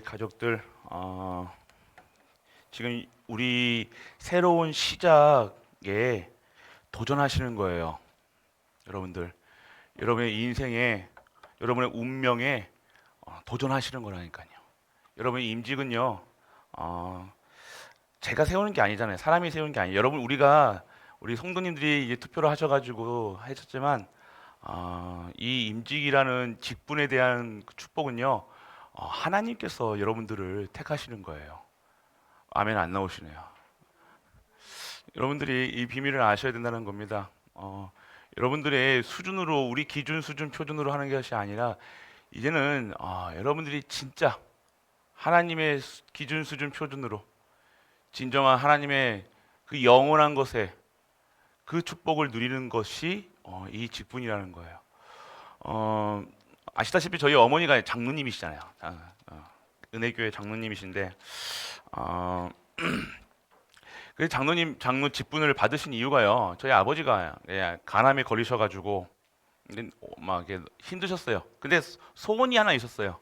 가족들, 지금 우리 새로운 시작에 도전하시는 거예요. 여러분들, 여러분의 인생에, 여러분의 운명에 도전하시는 거라니까요. 여러분의 임직은요, 제가 세우는 게 아니잖아요. 사람이 세우는 게 아니에요. 여러분, 우리 성도님들이 이제 투표를 하셔가지고 하셨지만, 이 임직이라는 직분에 대한 그 축복은요, 하나님께서 여러분들을 택하시는 거예요. 아멘 안 나오시네요. 여러분들이 이 비밀을 아셔야 된다는 겁니다. 여러분들의 수준으로, 우리 기준, 수준, 표준으로 하는 것이 아니라 이제는 여러분들이 진짜 하나님의 기준, 수준, 표준으로 진정한 하나님의 그 영원한 것에 그 축복을 누리는 것이 이 직분이라는 거예요. 아시다시피 저희 어머니가 장로님이시잖아요. 은혜교회 장로님이신데, 그 장로 직분을 받으신 이유가요. 저희 아버지가 간암에 걸리셔가지고 막 이렇게 힘드셨어요. 근데 소원이 하나 있었어요.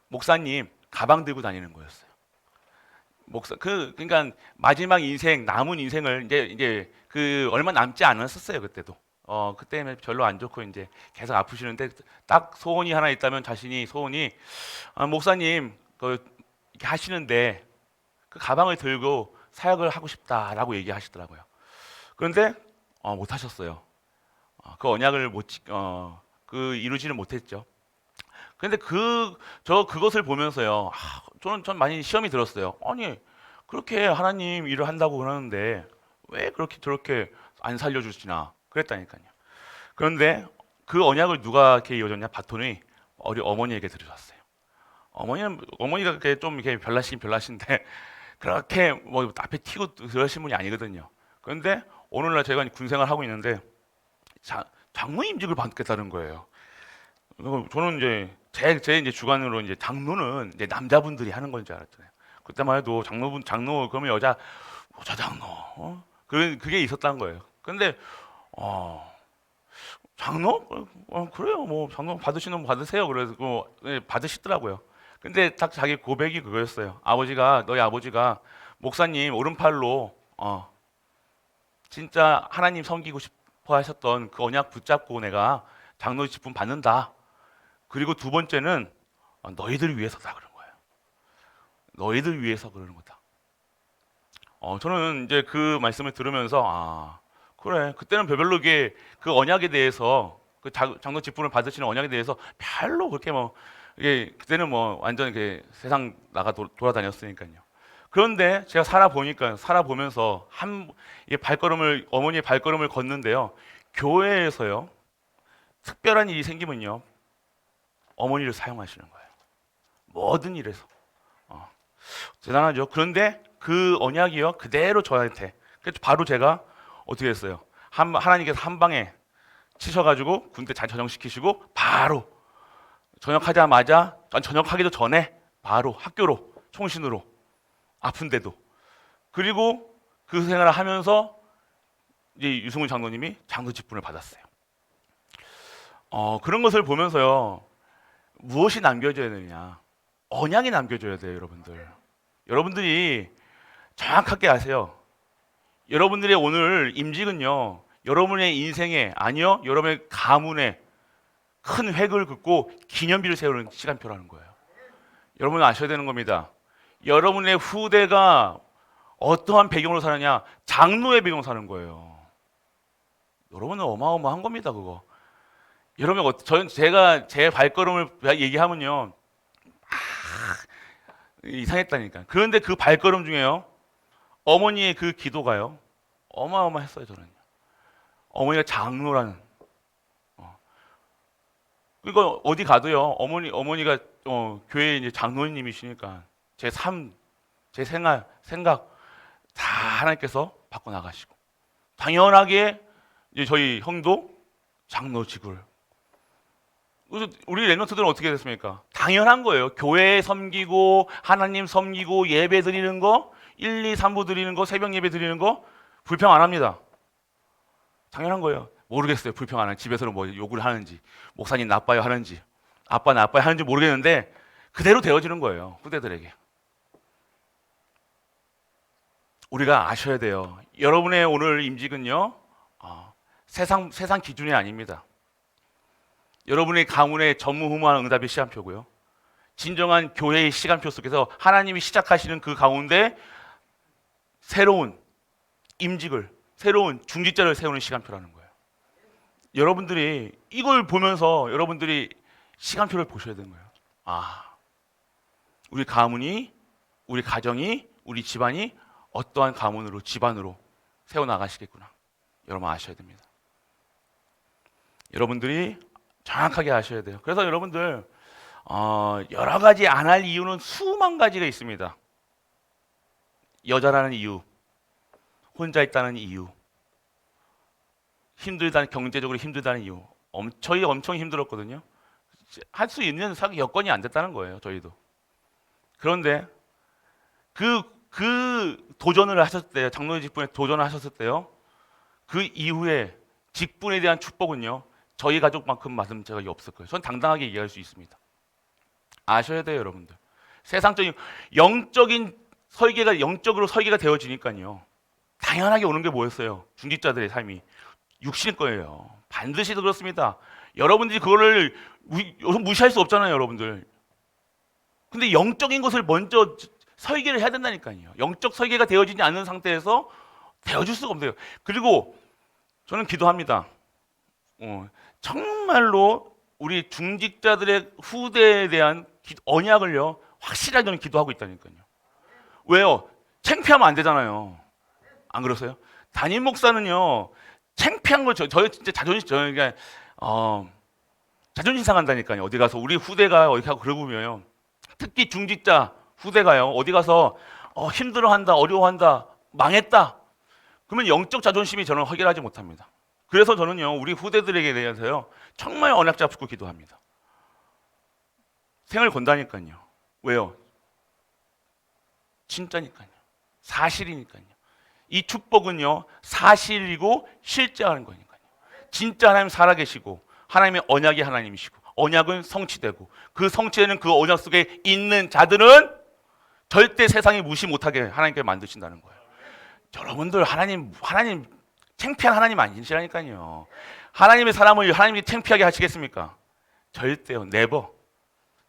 목사님 가방 들고 다니는 거였어요. 그러니까 마지막 인생, 남은 인생을 이제 그 얼마 남지 않았었어요. 그때도. 그때는 별로 안 좋고 이제 계속 아프시는데 딱 소원이 하나 있다면 소원이 목사님 이렇게 하시는데 그 가방을 들고 사역을 하고 싶다라고 얘기하시더라고요. 그런데 못 하셨어요. 그 언약을 이루지는 못했죠. 그런데 그것을 보면서요. 전 많이 시험이 들었어요. 아니, 그렇게 하나님 일을 한다고 그러는데 왜 그렇게 저렇게 안 살려주시나 그랬다니까요. 그런데 그 언약을 누가 이렇게 이어졌냐? 바톤이 어머니에게 들어졌어요. 어머니가 그렇게 좀 이렇게 별나신데 그렇게 뭐 앞에 튀고 그러신 분이 아니거든요. 그런데 오늘날 제가 군생활 하고 있는데 장로 임직을 받겠다는 거예요. 저는 이제 제 이제 주관으로 이제 장로는 이제 남자분들이 하는 건 줄 알았잖아요. 그때만 해도 장로 그러면 여자 장로, 그게 있었다는 거예요. 근데 장로? 그래요. 뭐 장로 받으시는 분 받으세요. 그래서 받으시더라고요. 근데 딱 자기 고백이 그거였어요. 너희 아버지가 목사님 오른팔로 진짜 하나님 섬기고 싶어 하셨던 그 언약 붙잡고 내가 장로 직분 받는다. 그리고 두 번째는 너희들 위해서다 그런 거예요. 너희들 위해서 그러는 거다. 저는 이제 그 말씀을 들으면서 그래. 그때는 별로 그 언약에 대해서 그 장로 직분을 받으시는 언약에 대해서 별로 그렇게 이게 그때는 완전 세상 나가 돌아다녔으니까요. 그런데 제가 살아보면서 어머니의 발걸음을 걷는데요. 교회에서요. 특별한 일이 생기면요. 어머니를 사용하시는 거예요. 모든 일에서. 대단하죠. 그런데 그 언약이요. 그대로 저한테. 그래서 바로 제가 어떻게 했어요? 하나님께서 한 방에 치셔가지고 군대 잘 전역시키시고 바로 전역하기도 전에 바로 학교로 총신으로 아픈데도 그리고 그 생활을 하면서 이제 유승훈 장로님이 장로 직분을 받았어요. 그런 것을 보면서요. 무엇이 남겨져야 되느냐? 언약이 남겨져야 돼요, 여러분들. 여러분들이 정확하게 아세요. 여러분들의 오늘 임직은요. 여러분의 인생에 여러분의 가문에 큰 획을 긋고 기념비를 세우는 시간표라는 거예요. 여러분은 아셔야 되는 겁니다. 여러분의 후대가 어떠한 배경으로 사느냐? 장로의 배경으로 사는 거예요. 여러분은 어마어마한 겁니다, 그거. 여러분, 제가 제 발걸음을 얘기하면요. 이상했다니까. 그런데 그 발걸음 중에요. 어머니의 그 기도가요. 어마어마했어요, 저는. 어머니가 장로라는. 그러니까 어디 가도요. 어머니가 교회 이제 장로님이시니까 제 삶, 제 생각 다 하나님께서 바꿔 나가시고 당연하게 이제 저희 형도 장로직을. 그래서 우리 랩런트들은 어떻게 됐습니까? 당연한 거예요. 교회 섬기고 하나님 섬기고 예배 드리는 거 1, 2, 3부 드리는 거 새벽 예배 드리는 거 불평 안 합니다. 당연한 거예요. 모르겠어요. 불평 안 하는 집에서는 뭐 욕을 하는지 목사님 나빠요 하는지 아빠 나빠요 하는지 모르겠는데 그대로 되어지는 거예요. 후대들에게. 우리가 아셔야 돼요. 여러분의 오늘 임직은요, 세상 기준이 아닙니다. 여러분의 가문의 전무후무한 응답의 시간표고요. 진정한 교회의 시간표 속에서 하나님이 시작하시는 그 가운데 새로운 임직을, 새로운 중직자를 세우는 시간표라는 거예요. 여러분들이 이걸 보면서 여러분들이 시간표를 보셔야 되는 거예요. 우리 가문이, 우리 가정이, 우리 집안이 어떠한 가문으로, 집안으로 세워나가시겠구나. 여러분 아셔야 됩니다. 여러분들이 정확하게 아셔야 돼요. 그래서 여러분들 여러 가지 안 할 이유는 수만 가지가 있습니다. 여자라는 이유, 혼자 있다는 이유, 힘들다는, 경제적으로 힘들다는 이유. 저희 엄청 힘들었거든요. 할 수 있는 여건이 안 됐다는 거예요, 저희도. 그런데 그 도전을 하셨을 때요, 장로의 직분에 도전을 하셨을 때요, 그 이후에 직분에 대한 축복은요, 저희 가족만큼 제가 없을 거예요. 전 당당하게 얘기할 수 있습니다. 아셔야 돼요, 여러분들. 세상적인 영적인 설계가 영적으로 설계가 되어지니까요. 당연하게 오는 게 뭐였어요? 중직자들의 삶이 육신일 거예요. 반드시 그렇습니다. 여러분들이 그거를 무시할 수 없잖아요, 여러분들. 근데 영적인 것을 먼저 설계를 해야 된다니까요. 영적 설계가 되어지지 않는 상태에서 되어줄 수가 없어요. 그리고 저는 기도합니다. 정말로 우리 중직자들의 후대에 대한 언약을요, 확실하게 저는 기도하고 있다니까요. 왜요? 창피하면 안 되잖아요. 안 그러세요? 담임 목사는요, 창피한 걸 저희 진짜 자존심 상한다니까요. 어디 가서 우리 후대가 어디 가고 그러고면요, 특히 중직자 후대가요, 어디 가서 힘들어한다, 어려워한다, 망했다. 그러면 영적 자존심이 저는 해결하지 못합니다. 그래서 저는요, 우리 후대들에게 대해서요, 정말 언약 잡고 기도합니다. 생을 건다니까요. 왜요? 진짜니까요. 사실이니까요. 이 축복은요, 사실이고 실제하는 거니까요. 진짜 하나님 살아계시고 하나님의 언약이 하나님이시고 언약은 성취되고 그 성취되는 그 언약 속에 있는 자들은 절대 세상이 무시 못하게 하나님께 만드신다는 거예요. 여러분들 하나님 창피한 하나님 아니시라니까요. 하나님의 사람을 하나님이 창피하게 하시겠습니까? 절대요. 네버.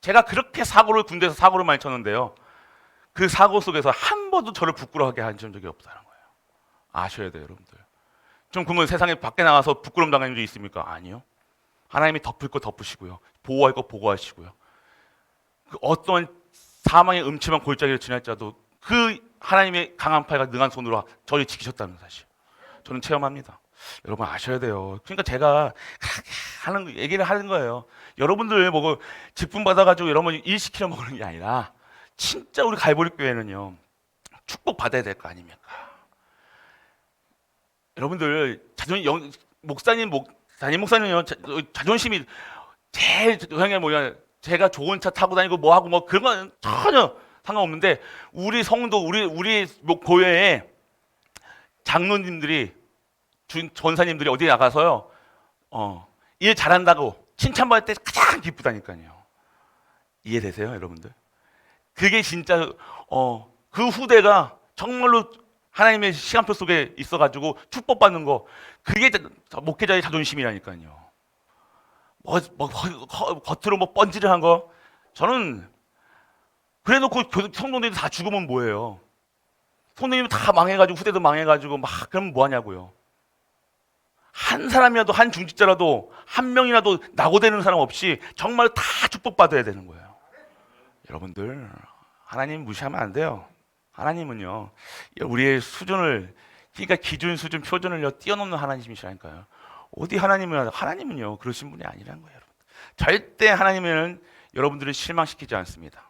제가 그렇게 군대에서 사고를 많이 쳤는데요, 그 사고 속에서 한 번도 저를 부끄러워하게 한 적이 없다는 거예요. 아셔야 돼요, 여러분들. 좀 그러면 세상에 밖에 나가서 부끄러움 당한 적이 있습니까? 아니요. 하나님이 덮을 거 덮으시고요, 보호할 거 보호하시고요, 그 어떤 사망의 음침한 골짜기를 지날지라도 그 하나님의 강한 팔과 능한 손으로 저를 지키셨다는 사실 저는 체험합니다. 여러분 아셔야 돼요. 그러니까 제가 얘기를 하는 거예요. 여러분들 뭐 직분 받아가지고 여러분 일 시키려 먹는 게 아니라 진짜 우리 갈보리 교회는요, 축복 받아야 될 거 아닙니까? 여러분들 담임 목사님요, 자존심이 제일 형이 뭐야, 제가 좋은 차 타고 다니고 뭐 하고 뭐 그런 건 전혀 상관없는데, 우리 성도 우리 교회에 장로님들이 전사님들이 어디 나가서요, 일 잘한다고 칭찬받을 때 가장 기쁘다니까요. 이해되세요, 여러분들? 그게 진짜 그 후대가 정말로 하나님의 시간표 속에 있어가지고 축복받는 거, 그게 목회자의 자존심이라니까요. 겉으로 뭐 뻔질한 거, 저는 그래놓고 성도들이 다 죽으면 뭐예요? 성도님이 다 망해가지고 후대도 망해가지고 막 그러면 뭐하냐고요? 한 사람이라도, 한 중직자라도 한 명이라도 낙오되는 사람 없이 정말 다 축복받아야 되는 거예요. 여러분들 하나님 무시하면 안 돼요. 하나님은요, 우리의 수준을, 그러니까 기준, 수준, 표준을요 뛰어넘는 하나님이시라니까요. 어디 하나님은요 그러신 분이 아니라는 거예요. 여러분. 절대 하나님은 여러분들을 실망시키지 않습니다.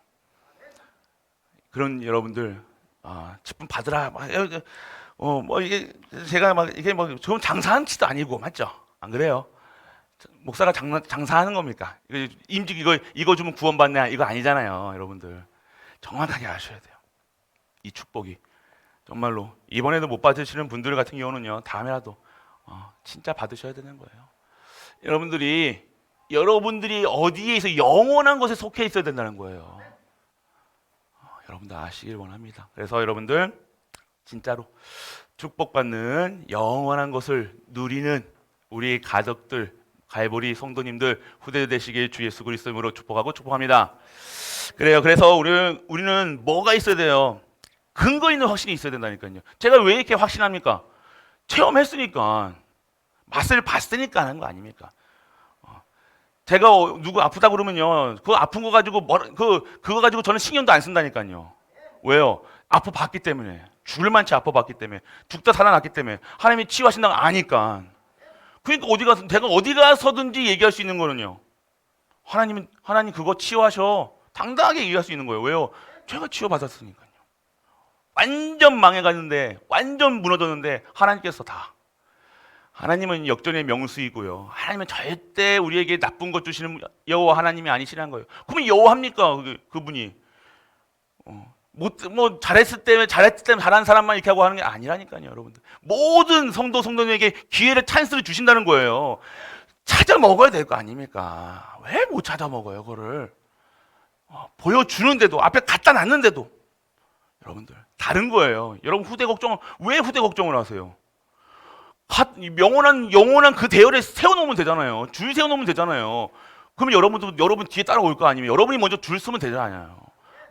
그런 여러분들 직분 받으라. 뭐 이게 제가 이게 좋은 장사하는 치도 아니고, 맞죠? 안 그래요? 목사가 장사하는 겁니까? 임직 이거 주면 구원받네, 이거 아니잖아요, 여러분들. 정확하게 아셔야 돼요. 이 축복이 정말로 이번에도 못 받으시는 분들 같은 경우는요, 다음에라도 진짜 받으셔야 되는 거예요. 여러분들이 어디에 있어 영원한 것에 속해 있어야 된다는 거예요. 여러분들 아시길 원합니다. 그래서 여러분들 진짜로 축복받는 영원한 것을 누리는 우리 가족들, 갈보리 성도님들, 후대 되시길 주 예수 그리스도 이름으로 축복하고 축복합니다. 그래요. 그래서 우리는 뭐가 있어야 돼요? 근거 있는 확신이 있어야 된다니까요. 제가 왜 이렇게 확신합니까? 체험했으니까, 맛을 봤으니까 하는 거 아닙니까? 제가 누구 아프다 그러면요, 그 아픈 거 가지고 그거 가지고 저는 신경도 안 쓴다니까요. 왜요? 아파봤기 때문에, 줄만치 아파봤기 때문에, 죽다 살아났기 때문에, 하나님이 치유하신다고 아니까. 그러니까 내가 어디 가서든지 얘기할 수 있는 거는요, 하나님 그거 치유하셔, 당당하게 얘기할 수 있는 거예요. 왜요? 제가 치유받았으니까요. 완전 망해갔는데, 완전 무너졌는데 하나님께서 다. 하나님은 역전의 명수이고요. 하나님은 절대 우리에게 나쁜 것 주시는 여호와 하나님이 아니시라는 거예요. 그러면 여호와입니까? 그분이 잘했을 때 잘한 사람만 이렇게 하고 하는 게 아니라니까요, 여러분들. 모든 성도님에게 기회를 찬스를 주신다는 거예요. 찾아 먹어야 될 거 아닙니까? 왜 못 찾아 먹어요, 그거를? 보여주는데도, 앞에 갖다 놨는데도. 여러분들 다른 거예요. 여러분 왜 후대 걱정을 하세요? 영원한 그 대열에 세워놓으면 되잖아요. 줄 세워놓으면 되잖아요. 그러면 여러분 뒤에 따라올 거 아니면 여러분이 먼저 줄 서면 되잖아요.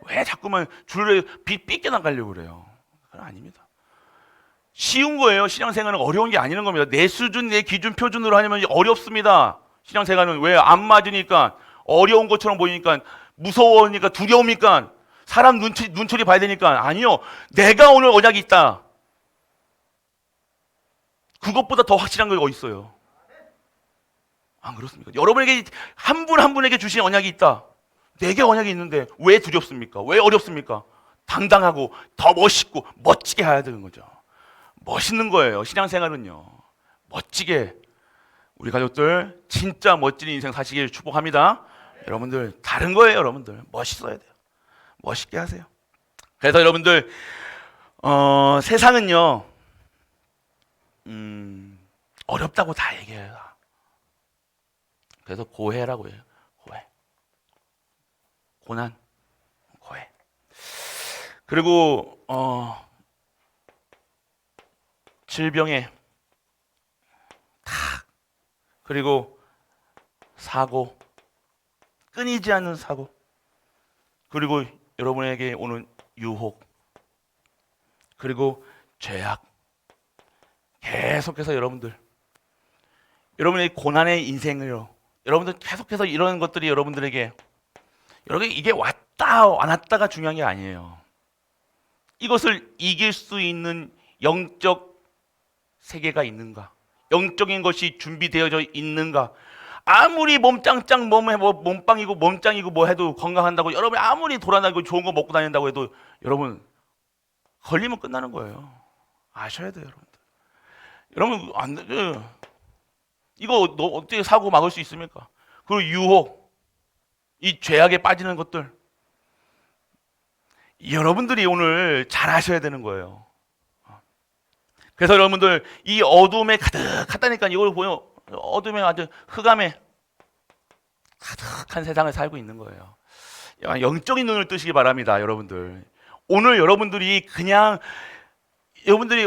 왜 자꾸만 줄에 삐게 나가려고 그래요? 그건 아닙니다. 쉬운 거예요. 신앙생활은 어려운 게 아니는 겁니다. 내 수준, 내 기준, 표준으로 하면 어렵습니다. 신앙생활은 왜 안 맞으니까, 어려운 것처럼 보이니까, 무서우니까, 두려우니까, 사람 눈초리 봐야 되니까. 아니요. 내가 오늘 언약이 있다. 그것보다 더 확실한 게 어디 있어요? 안 그렇습니까? 여러분에게 한 분 한 분에게 주신 언약이 있다. 내게 언약이 있는데 왜 두렵습니까? 왜 어렵습니까? 당당하고 더 멋있고 멋지게 해야 되는 거죠. 멋있는 거예요. 신앙생활은요. 멋지게 우리 가족들 진짜 멋진 인생 사시길 축복합니다. 여러분들 다른 거예요. 여러분들 멋있어야 돼요. 멋있게 하세요. 그래서 여러분들 세상은요 어렵다고 다 얘기해요. 그래서 고해라고 해요. 고해. 고난, 고해. 그리고 질병에 탁, 그리고 사고, 끊이지 않는 사고, 그리고 여러분에게 오는 유혹, 그리고 죄악, 계속해서 여러분의 고난의 인생을요, 여러분들 계속해서 이런 것들이 여러분들에게 이게 왔다 안 왔다가 중요한 게 아니에요. 이것을 이길 수 있는 영적 세계가 있는가? 영적인 것이 준비되어져 있는가? 아무리 몸짱짱 몸빵이고 몸짱이고 뭐 해도 건강한다고 여러분이 아무리 돌아다니고 좋은 거 먹고 다닌다고 해도 여러분 걸리면 끝나는 거예요. 아셔야 돼요, 여러분. 여러분 이거 어떻게 사고 막을 수 있습니까? 그리고 유혹, 이 죄악에 빠지는 것들 여러분들이 오늘 잘 아셔야 되는 거예요. 그래서 여러분들 이 어둠에 가득하다니까 이걸 보여. 어둠에 아주 흑암에 가득한 세상을 살고 있는 거예요. 영적인 눈을 뜨시기 바랍니다, 여러분들. 오늘 여러분들이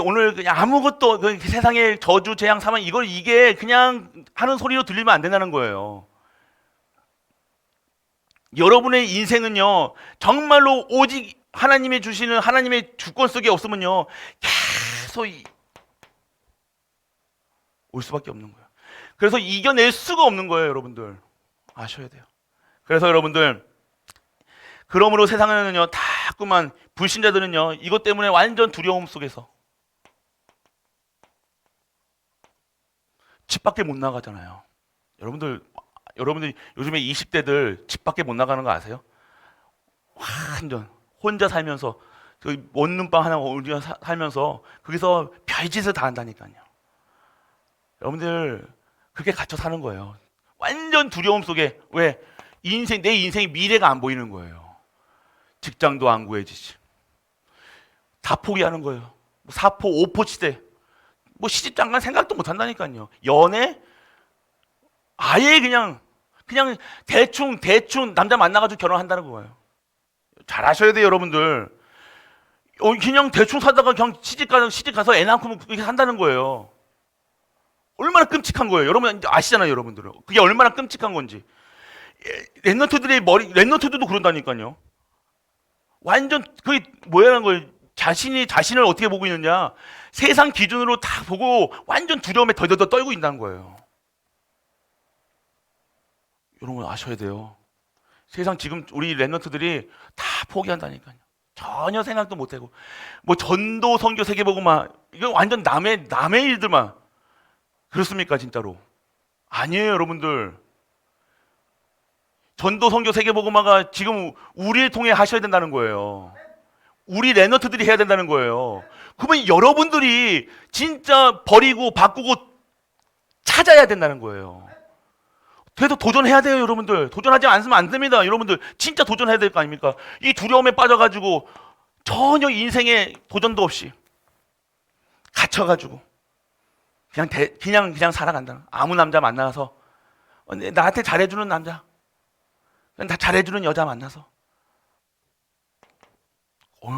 오늘 그냥 아무것도 세상의 저주, 재앙, 사망 이게 그냥 하는 소리로 들리면 안 된다는 거예요. 여러분의 인생은요, 정말로 오직 하나님이 주시는 하나님의 주권 속에 없으면요, 계속 올 수밖에 없는 거예요. 그래서 이겨낼 수가 없는 거예요, 여러분들. 아셔야 돼요. 그래서 여러분들, 그러므로 세상에는요, 자꾸만 불신자들은요, 이것 때문에 완전 두려움 속에서 집 밖에 못 나가잖아요. 여러분들 요즘에 20대들 집 밖에 못 나가는 거 아세요? 완전 혼자 살면서 원룸방 하나 살면서 거기서 별짓을 다 한다니까요. 여러분들 그렇게 갇혀 사는 거예요. 완전 두려움 속에. 왜? 내 인생의 미래가 안 보이는 거예요. 직장도 안 구해지지. 다 포기하는 거예요. 사포, 오포 시대. 시집장가 생각도 못 한다니까요. 연애? 아예 그냥 대충 남자 만나가지고 결혼한다는 거예요. 잘 아셔야 돼요, 여러분들. 그냥 대충 살다가 그냥 시집 가서 애 낳고 그렇게 산다는 거예요. 얼마나 끔찍한 거예요. 여러분 아시잖아요, 여러분들은. 그게 얼마나 끔찍한 건지. 랩런트들도 그런다니까요. 완전 그게 뭐라는 거예요. 자신을 어떻게 보고 있느냐. 세상 기준으로 다 보고 완전 두려움에 덜덜덜 떨고 있다는 거예요. 여러분 아셔야 돼요. 세상 지금 우리 랩런트들이 다 포기한다니까요. 전혀 생각도 못하고 뭐 전도 선교 세계보고만 이거 완전 남의 일들만. 그렇습니까 진짜로? 아니에요 여러분들. 전도 선교 세계보고마가 지금 우리를 통해 하셔야 된다는 거예요. 우리 랩런트들이 해야 된다는 거예요. 그러면 여러분들이 진짜 버리고 바꾸고 찾아야 된다는 거예요. 그래도 도전해야 돼요 여러분들. 도전하지 않으면 안 됩니다 여러분들. 진짜 도전해야 될 거 아닙니까? 이 두려움에 빠져가지고 전혀 인생에 도전도 없이 갇혀가지고 그냥 살아간다. 아무 남자 만나서 나한테 잘해주는 남자, 다 잘해주는 여자 만나서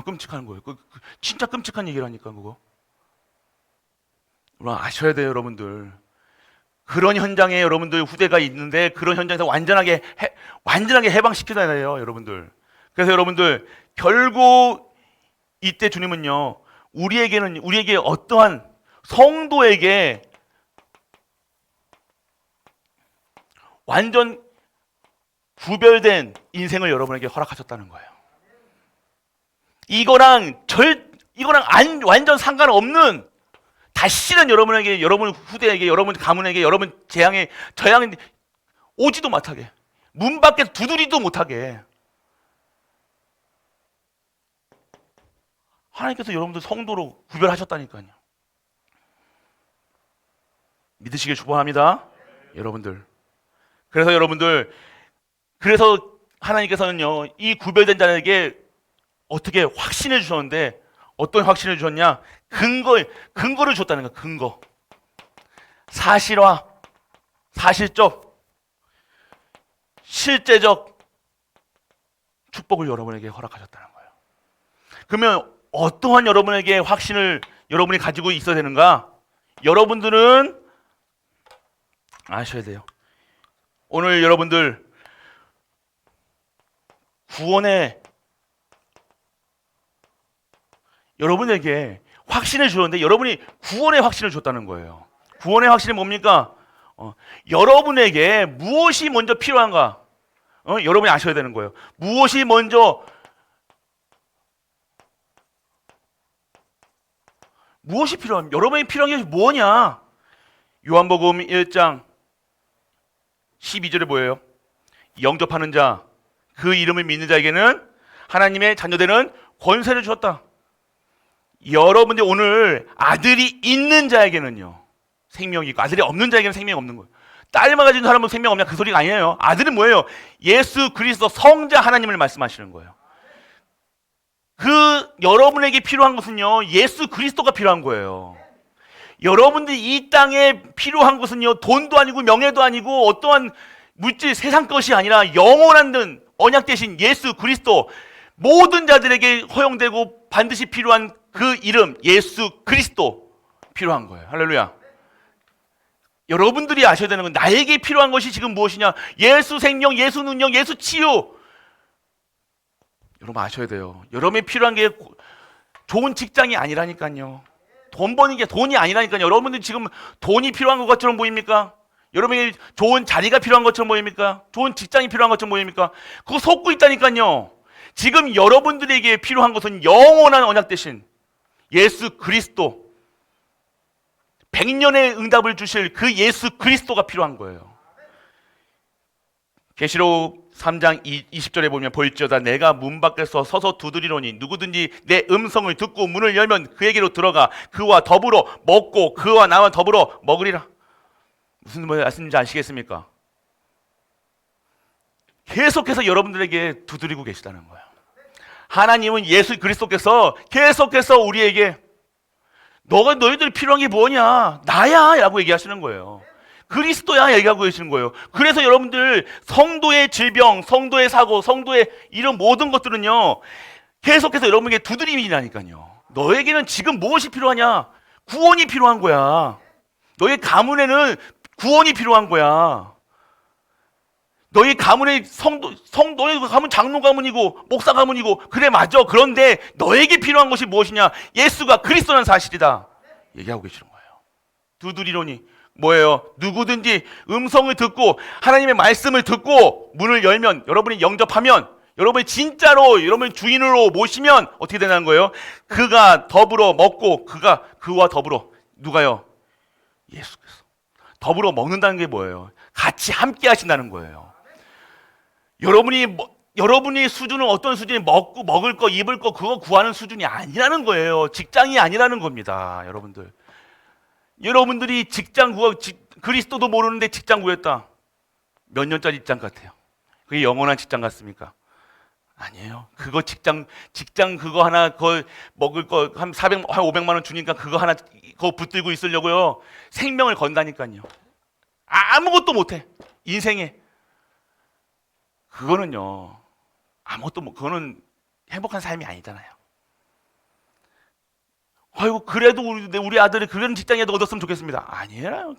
끔찍한 거예요. 진짜 끔찍한 얘기라니까 그거. 물론 아셔야 돼요 여러분들. 그런 현장에 여러분들 후대가 있는데 그런 현장에서 완전하게 해방시켜야 돼요 여러분들. 그래서 여러분들 결국 이때 주님은요 우리에게 어떠한 성도에게 완전 구별된 인생을 여러분에게 허락하셨다는 거예요. 이거랑 완전 상관없는 다시는 여러분 후대에게, 여러분 가문에게, 여러분 저양에 오지도 못하게, 문 밖에 두드리도 못하게 하나님께서 여러분들 성도로 구별하셨다니까요. 믿으시길 축복합니다 여러분들. 그래서 하나님께서는요 이 구별된 자에게 어떻게 확신해 주셨는데, 어떤 확신을 주셨냐? 근거를 줬다는 거예요. 근거. 사실화, 사실적, 실제적 축복을 여러분에게 허락하셨다는 거예요. 그러면 어떠한 여러분에게 확신을 여러분이 가지고 있어야 되는가? 여러분들은 아셔야 돼요. 오늘 여러분들 여러분에게 확신을 주었는데 여러분이 구원의 확신을 줬다는 거예요. 구원의 확신이 뭡니까? 여러분에게 무엇이 먼저 필요한가? 여러분이 아셔야 되는 거예요. 무엇이 필요합니까? 여러분이 필요한 게 뭐냐? 요한복음 1장 12절에 뭐예요? 영접하는 자, 그 이름을 믿는 자에게는 하나님의 자녀되는 권세를 주었다. 여러분들 오늘 아들이 있는 자에게는요 생명이 있고, 아들이 없는 자에게는 생명이 없는 거예요. 딸만 가진 사람은 생명 없냐 그 소리가 아니에요. 아들은 뭐예요? 예수 그리스도 성자 하나님을 말씀하시는 거예요. 여러분에게 필요한 것은요 예수 그리스도가 필요한 거예요. 여러분들이 이 땅에 필요한 것은요 돈도 아니고 명예도 아니고 어떠한 물질 세상 것이 아니라 영원한 언약 대신 예수 그리스도, 모든 자들에게 허용되고 반드시 필요한 그 이름 예수 그리스도 필요한 거예요. 할렐루야. 여러분들이 아셔야 되는 건 나에게 필요한 것이 지금 무엇이냐? 예수 생명, 예수 능력, 예수 치유. 여러분 아셔야 돼요. 여러분이 필요한 게 좋은 직장이 아니라니까요. 돈 버는 게 돈이 아니라니까요. 여러분들 지금 돈이 필요한 것처럼 보입니까? 여러분이 좋은 자리가 필요한 것처럼 보입니까? 좋은 직장이 필요한 것처럼 보입니까? 그거 속고 있다니까요. 지금 여러분들에게 필요한 것은 영원한 언약 대신 예수 그리스도, 100년의 응답을 주실 그 예수 그리스도가 필요한 거예요. 계시록 3장 20절에 보면 볼지어다 내가 문 밖에서 서서 두드리노니 누구든지 내 음성을 듣고 문을 열면 그에게로 들어가 그와 더불어 먹고 그와 나와 더불어 먹으리라. 무슨 말씀인지 아시겠습니까? 계속해서 여러분들에게 두드리고 계시다는 거예요. 하나님은 예수 그리스도께서 계속해서 우리에게 너희들 필요한 게 뭐냐? 나야! 라고 얘기하시는 거예요. 그리스도야 얘기하고 계시는 거예요. 그래서 여러분들 성도의 질병, 성도의 사고, 성도의 이런 모든 것들은요, 계속해서 여러분에게 두드림이라니까요. 너에게는 지금 무엇이 필요하냐? 구원이 필요한 거야. 너의 가문에는 구원이 필요한 거야. 너희 가문의 너희 가문 장로 가문이고 목사 가문이고 그래 맞아. 그런데 너에게 필요한 것이 무엇이냐? 예수가 그리스도라는 사실이다. 얘기하고 계시는 거예요. 두드리노니 뭐예요? 누구든지 음성을 듣고 하나님의 말씀을 듣고 문을 열면, 여러분이 영접하면, 여러분이 진짜로 여러분의 주인으로 모시면 어떻게 되는 거예요? 그가 더불어 먹고 그와 더불어 누가요? 예수께서 더불어 먹는다는 게 뭐예요? 같이 함께 하신다는 거예요. 여러분의 수준은 어떤 수준이 먹을 거, 입을 거 그거 구하는 수준이 아니라는 거예요. 직장이 아니라는 겁니다, 여러분들. 여러분들이 그리스도도 모르는데 직장 구했다. 몇 년짜리 직장 같아요? 그게 영원한 직장 같습니까? 아니에요. 그거 직장 그거 하나, 그거 먹을 거 한 500만 원 주니까 그거 하나 그거 붙들고 있으려고요. 생명을 건다니까요. 아무것도 못해. 인생에. 그거는요. 그거는 행복한 삶이 아니잖아요. 아이고, 그래도 우리 아들이 그런 직장에도 얻었으면 좋겠습니다. 아니에요.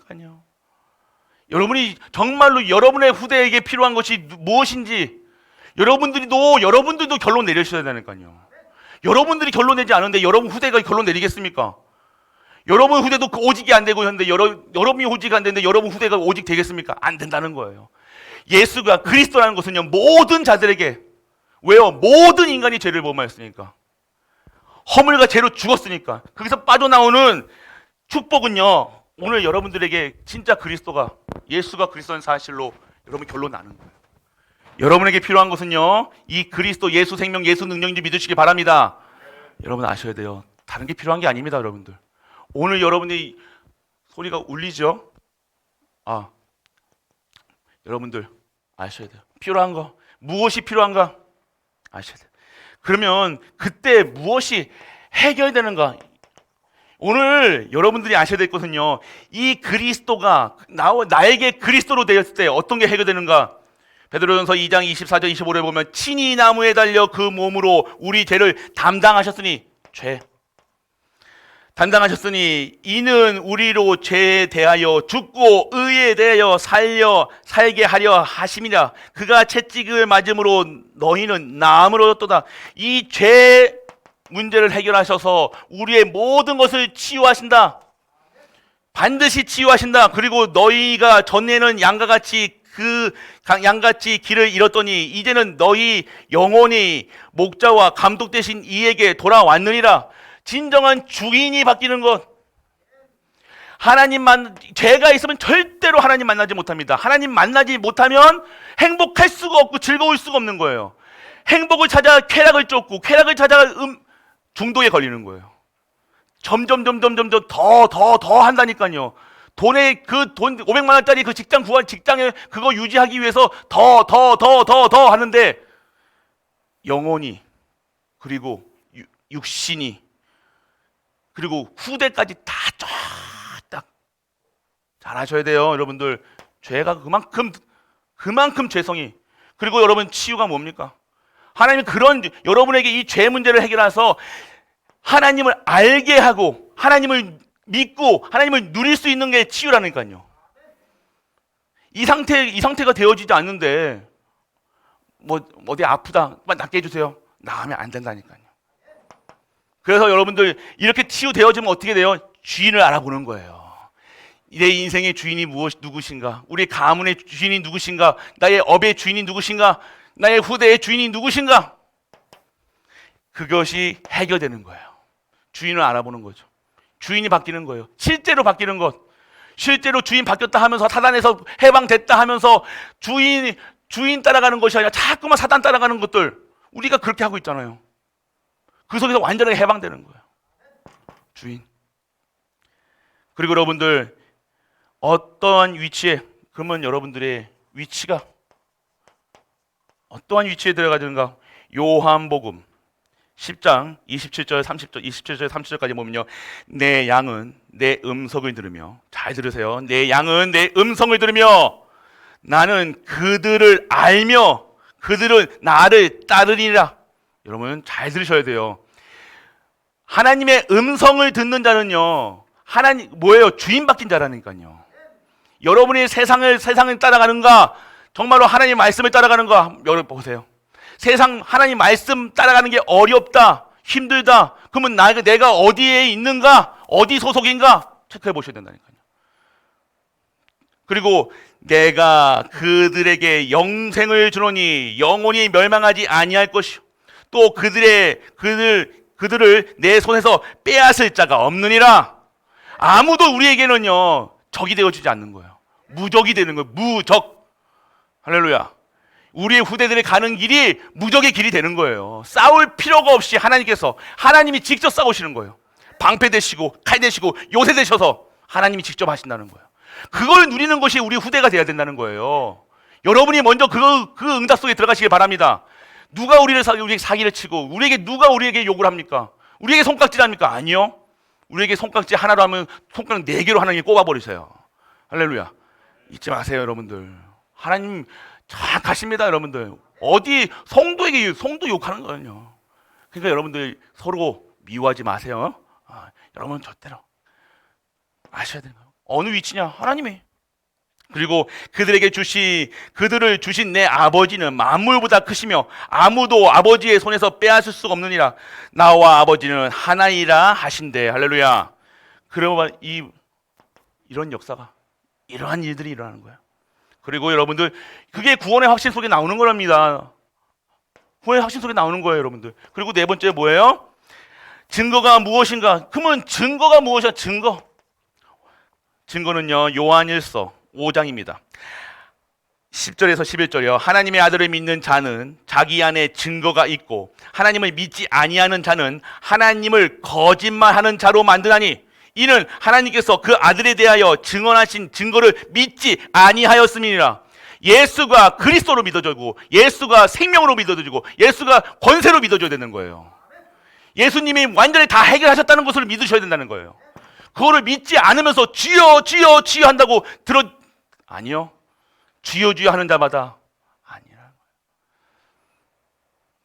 여러분이 정말로 여러분의 후대에게 필요한 것이 무엇인지 여러분들도 결론 내리셔야 되니까요. 여러분들이 결론 내지 않은데 여러분 후대가 결론 내리겠습니까? 여러분 후대도 오직이 안 되고 있는데 여러분이 오직 안 되는데 여러분 후대가 오직 되겠습니까? 안 된다는 거예요. 예수가 그리스도라는 것은요, 모든 자들에게, 왜요? 모든 인간이 죄를 범하였으니까, 허물과 죄로 죽었으니까, 거기서 빠져나오는 축복은요, 오늘 여러분들에게 진짜 예수가 그리스도인 사실로 여러분 결론 나는 거예요. 여러분에게 필요한 것은요, 이 그리스도 예수 생명, 예수 능력인지 믿으시기 바랍니다. 여러분 아셔야 돼요. 다른 게 필요한 게 아닙니다, 여러분들. 오늘 여러분이 소리가 울리죠? 여러분들 아셔야 돼요. 필요한 거, 무엇이 필요한가 아셔야 돼요. 그러면 그때 무엇이 해결되는가? 오늘 여러분들이 아셔야 될 것은요, 이 그리스도가 나에게 그리스도로 되었을 때 어떤 게 해결되는가? 베드로전서 2장 24절 25절에 보면 친히 나무에 달려 그 몸으로 우리 죄를 담당하셨으니 이는 우리로 죄에 대하여 죽고 의에 대하여 살게 하려 하심이라. 그가 채찍을 맞음으로 너희는 나음을 얻었도다. 이 죄 문제를 해결하셔서 우리의 모든 것을 치유하신다. 반드시 치유하신다. 그리고 너희가 전에는 양같이 길을 잃었더니 이제는 너희 영혼이 목자와 감독 되신 이에게 돌아왔느니라. 진정한 주인이 바뀌는 것. 죄가 있으면 절대로 하나님 만나지 못합니다. 하나님 만나지 못하면 행복할 수가 없고 즐거울 수가 없는 거예요. 행복을 찾아 쾌락을 쫓고 쾌락을 찾아 중독에 걸리는 거예요. 점점 더 한다니까요. 돈 500만 원짜리 그 직장에 그거 유지하기 위해서 더 하는데 영혼이, 그리고 육신이, 그리고 후대까지 다 쫙딱 잘 하셔야 돼요, 여러분들. 죄가 그만큼 죄성이. 그리고 여러분 치유가 뭡니까? 하나님이 여러분에게 이 죄 문제를 해결해서 하나님을 알게 하고 하나님을 믿고 하나님을 누릴 수 있는 게 치유라니까요. 이 상태가 되어지지 않는데 어디 아프다, 빨리 낫게 해주세요. 나으면 안 된다니까요. 그래서 여러분들 이렇게 치유되어지면 어떻게 돼요? 주인을 알아보는 거예요. 내 인생의 주인이 누구신가? 우리 가문의 주인이 누구신가? 나의 업의 주인이 누구신가? 나의 후대의 주인이 누구신가? 그것이 해결되는 거예요. 주인을 알아보는 거죠. 주인이 바뀌는 거예요. 실제로 바뀌는 것. 실제로 주인 바뀌었다 하면서 사단에서 해방됐다 하면서 주인 따라가는 것이 아니라 자꾸만 사단 따라가는 것들, 우리가 그렇게 하고 있잖아요. 그 속에서 완전하게 해방되는 거예요. 주인. 그리고 여러분들 어떠한 위치에, 그러면 여러분들의 위치가 어떠한 위치에 들어가는가? 요한복음 10장 27절 30절 27절 30절까지 보면요. 내 양은 내 음성을 들으며, 잘 들으세요. 내 양은 내 음성을 들으며 나는 그들을 알며 그들은 나를 따르리라. 여러분 잘 들으셔야 돼요. 하나님의 음성을 듣는 자는요, 하나님 뭐예요? 주인 바뀐 자라니까요. 여러분이 세상을 따라가는가, 정말로 하나님 말씀을 따라가는가, 여러분 보세요. 세상 하나님 말씀 따라가는 게 어렵다, 힘들다. 그러면 내가 어디에 있는가, 어디 소속인가 체크해 보셔야 된다니까요. 그리고 내가 그들에게 영생을 주노니 영원히 멸망하지 아니할 것이요 또 그들을 내 손에서 빼앗을 자가 없느니라. 아무도 우리에게는요 적이 되어주지 않는 거예요. 무적이 되는 거예요. 무적. 할렐루야. 우리의 후대들이 가는 길이 무적의 길이 되는 거예요. 싸울 필요가 없이 하나님이 직접 싸우시는 거예요. 방패 되시고 칼 되시고 요새 되셔서 하나님이 직접 하신다는 거예요. 그걸 누리는 것이 우리 후대가 돼야 된다는 거예요. 여러분이 먼저 그 응답 속에 들어가시길 바랍니다. 누가 우리에게 사기를 치고 누가 우리에게 욕을 합니까? 우리에게 손깍질 합니까? 아니요. 우리에게 손깍질 하나로 하면 손가락 4개로 하나님이 꼽아버리세요. 할렐루야. 잊지 마세요, 여러분들. 하나님 정확하십니다, 여러분들. 어디 성도 욕하는 거예요. 그러니까 여러분들 서로 미워하지 마세요. 여러분 절대로 아셔야 되는 거예요. 어느 위치냐? 하나님이. 그리고 그들을 주신 내 아버지는 만물보다 크시며 아무도 아버지의 손에서 빼앗을 수가 없느니라. 나와 아버지는 하나이라 하신대. 할렐루야. 그러면 이런 역사가, 이러한 일들이 일어나는 거예요. 그리고 여러분들, 그게 구원의 확신 속에 나오는 거랍니다. 구원의 확신 속에 나오는 거예요, 여러분들. 그리고 네 번째 뭐예요? 증거가 무엇인가? 그러면 증거가 무엇이야? 증거는요, 요한일서 5장입니다. 10절에서 11절이요. 하나님의 아들을 믿는 자는 자기 안에 증거가 있고 하나님을 믿지 아니하는 자는 하나님을 거짓말하는 자로 만드나니 이는 하나님께서 그 아들에 대하여 증언하신 증거를 믿지 아니하였음이니라. 예수가 그리스도로 믿어지고 예수가 생명으로 믿어지고 예수가 권세로 믿어져야 되는 거예요. 예수님이 완전히 다 해결하셨다는 것을 믿으셔야 된다는 거예요. 그거를 믿지 않으면서 주여 주여 주여 한다고 아니요. 주여 주여 하는 자마다 아니라는 거예요.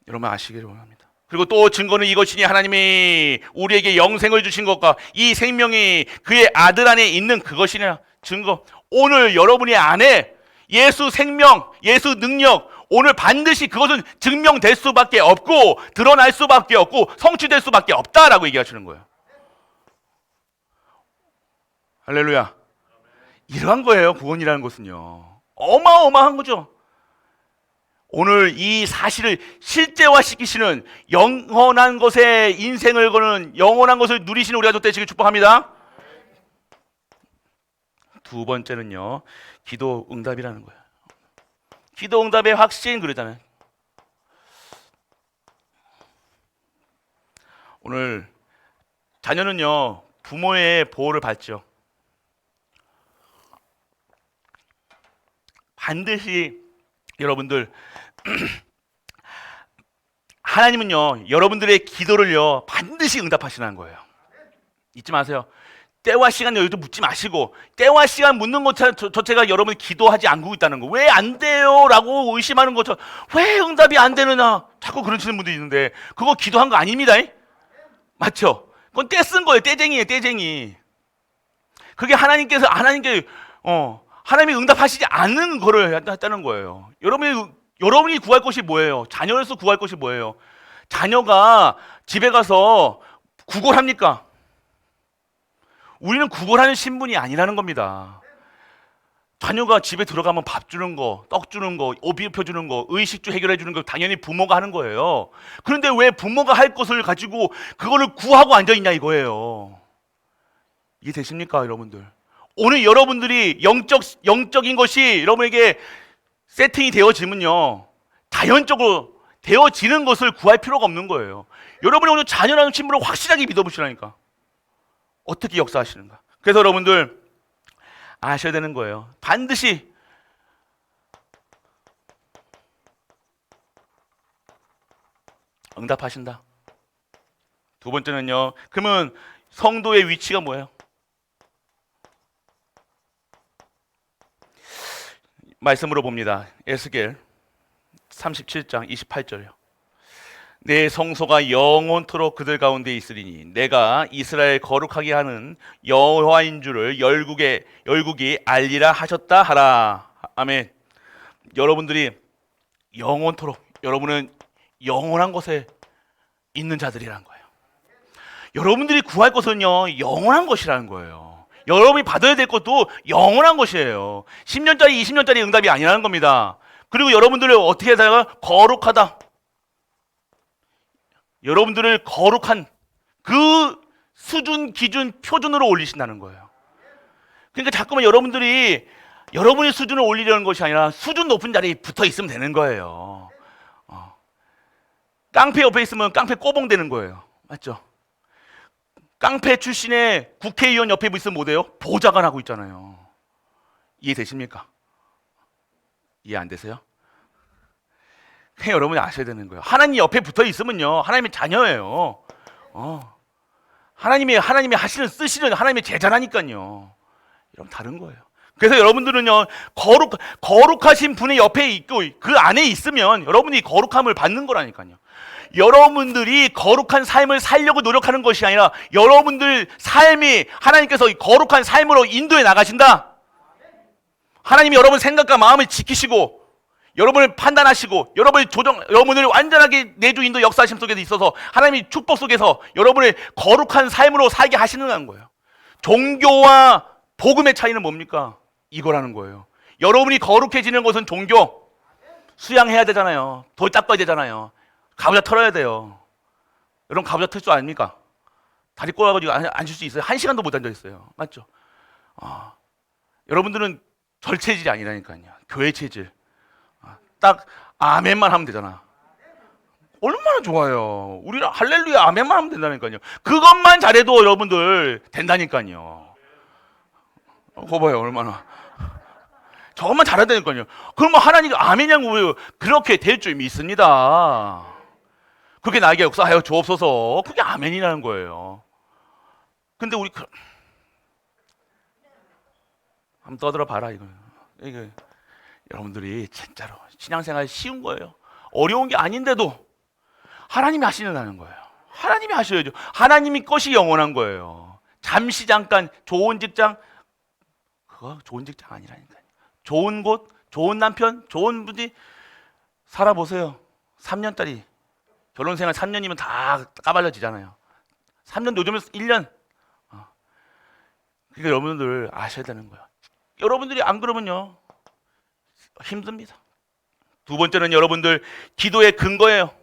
여러분 아시기를 원합니다. 그리고 또 증거는 이것이니 하나님이 우리에게 영생을 주신 것과 이 생명이 그의 아들 안에 있는 그것이냐. 증거. 오늘 여러분의 안에 예수 생명, 예수 능력, 오늘 반드시 그것은 증명될 수밖에 없고 드러날 수밖에 없고 성취될 수밖에 없다라고 얘기하시는 거예요. 할렐루야. 이러한 거예요, 구원이라는 것은요. 어마어마한 거죠. 오늘 이 사실을 실제화시키시는 영원한 것에 인생을 거는 영원한 것을 누리시는 우리가 되시길 축복합니다. 두 번째는요, 기도 응답이라는 거예요. 기도 응답의 확신 그러잖아요. 오늘 자녀는요, 부모의 보호를 받죠. 반드시 여러분들 하나님은요 여러분들의 기도를요 반드시 응답하시는 거예요. 잊지 마세요. 때와 시간 여기도 묻지 마시고 때와 시간 묻는 것 자체가 여러분이 기도하지 않고 있다는 거. 왜 안 돼요? 라고 의심하는 것처럼 왜 응답이 안 되느냐 자꾸 그러시는 분들이 있는데 그거 기도한 거 아닙니다. 맞죠? 그건 떼 쓴 거예요. 떼쟁이에요. 떼쟁이. 그게 하나님이 응답하시지 않는 거를 했다는 거예요. 여러분이 구할 것이 뭐예요? 자녀로서 구할 것이 뭐예요? 자녀가 집에 가서 구걸합니까? 우리는 구걸하는 신분이 아니라는 겁니다. 자녀가 집에 들어가면 밥 주는 거, 떡 주는 거, 옷 입혀주는 거, 의식주 해결해 주는 거 당연히 부모가 하는 거예요. 그런데 왜 부모가 할 것을 가지고 그거를 구하고 앉아있냐 이거예요. 이해되십니까 여러분들? 오늘 여러분들이 영적인 것이 여러분에게 세팅이 되어지면요 자연적으로 되어지는 것을 구할 필요가 없는 거예요. 여러분이 오늘 자녀라는 신분을 확실하게 믿어보시라니까. 어떻게 역사하시는가. 그래서 여러분들 아셔야 되는 거예요. 반드시 응답하신다. 두 번째는요. 그러면 성도의 위치가 뭐예요? 말씀으로 봅니다. 에스겔 37장 28절이요. 내 성소가 영원토록 그들 가운데 있으리니 내가 이스라엘 거룩하게 하는 여호와인 줄을 열국이 알리라 하셨다 하라. 아멘. 여러분들이 영원토록, 여러분은 영원한 곳에 있는 자들이라는 거예요. 여러분들이 구할 것은요 영원한 것이라는 거예요. 여러분이 받아야 될 것도 영원한 것이에요. 10년짜리 20년짜리 응답이 아니라는 겁니다. 그리고 여러분들을 어떻게 해야 거룩하다. 여러분들을 거룩한 그 수준, 기준, 표준으로 올리신다는 거예요. 그러니까 자꾸만 여러분들이 여러분의 수준을 올리려는 것이 아니라 수준 높은 자리에 붙어 있으면 되는 거예요. 깡패 옆에 있으면 깡패 꼬봉 되는 거예요. 맞죠? 깡패 출신의 국회의원 옆에 있으면 뭐돼요? 보좌관 하고 있잖아요. 이해되십니까? 이해 안 되세요? 그냥 여러분이 아셔야 되는 거예요. 하나님 옆에 붙어 있으면요, 하나님의 자녀예요. 하나님이 하시는, 쓰시는 하나님의 제자라니까요. 여러분 다른 거예요. 그래서 여러분들은요, 거룩하신 분의 옆에 있고 그 안에 있으면 여러분이 거룩함을 받는 거라니까요. 여러분들이 거룩한 삶을 살려고 노력하는 것이 아니라 여러분들 삶이 하나님께서 거룩한 삶으로 인도해 나가신다. 하나님이 여러분 생각과 마음을 지키시고 여러분을 판단하시고 여러분을 완전하게 내주 인도 역사하심 속에 있어서 하나님의 축복 속에서 여러분을 거룩한 삶으로 살게 하시는 거예요. 종교와 복음의 차이는 뭡니까? 이거라는 거예요. 여러분이 거룩해지는 것은 종교 수양해야 되잖아요. 돌 닦아야 되잖아요. 가부좌 털어야 돼요. 여러분 가부좌 털 줄 아닙니까? 다리 꼬아가지고 앉을 수 있어요? 1시간도 못 앉아 있어요. 맞죠? 여러분들은 절 체질이 아니라니까요. 교회 체질. 딱 아멘만 하면 되잖아. 얼마나 좋아요. 우리는 할렐루야 아멘만 하면 된다니까요. 그것만 잘해도 여러분들 된다니까요. 그거 봐요 얼마나. 저것만 잘해야 되니까요. 그러면 하나님이 아멘이냐고 그렇게 될 줄 믿습니다. 그렇게 나에게 역사하여 주옵소서. 그게 아멘이라는 거예요. 근데 우리 한번 떠들어 봐라 이거. 여러분들이 진짜로 신앙생활 쉬운 거예요. 어려운 게 아닌데도 하나님이 하시는다는 거예요. 하나님이 하셔야죠. 하나님이 것이 영원한 거예요. 잠시 잠깐 좋은 직장, 그거 좋은 직장 아니라니까요. 좋은 곳, 좋은 남편, 좋은 분이 살아보세요. 3년짜리 결혼생활 3년이면 다 까발려지잖아요. 3년 요즘에 1년. 그러니까 여러분들 아셔야 되는 거예요. 여러분들이 안 그러면요 힘듭니다. 두 번째는 여러분들 기도의 근거예요.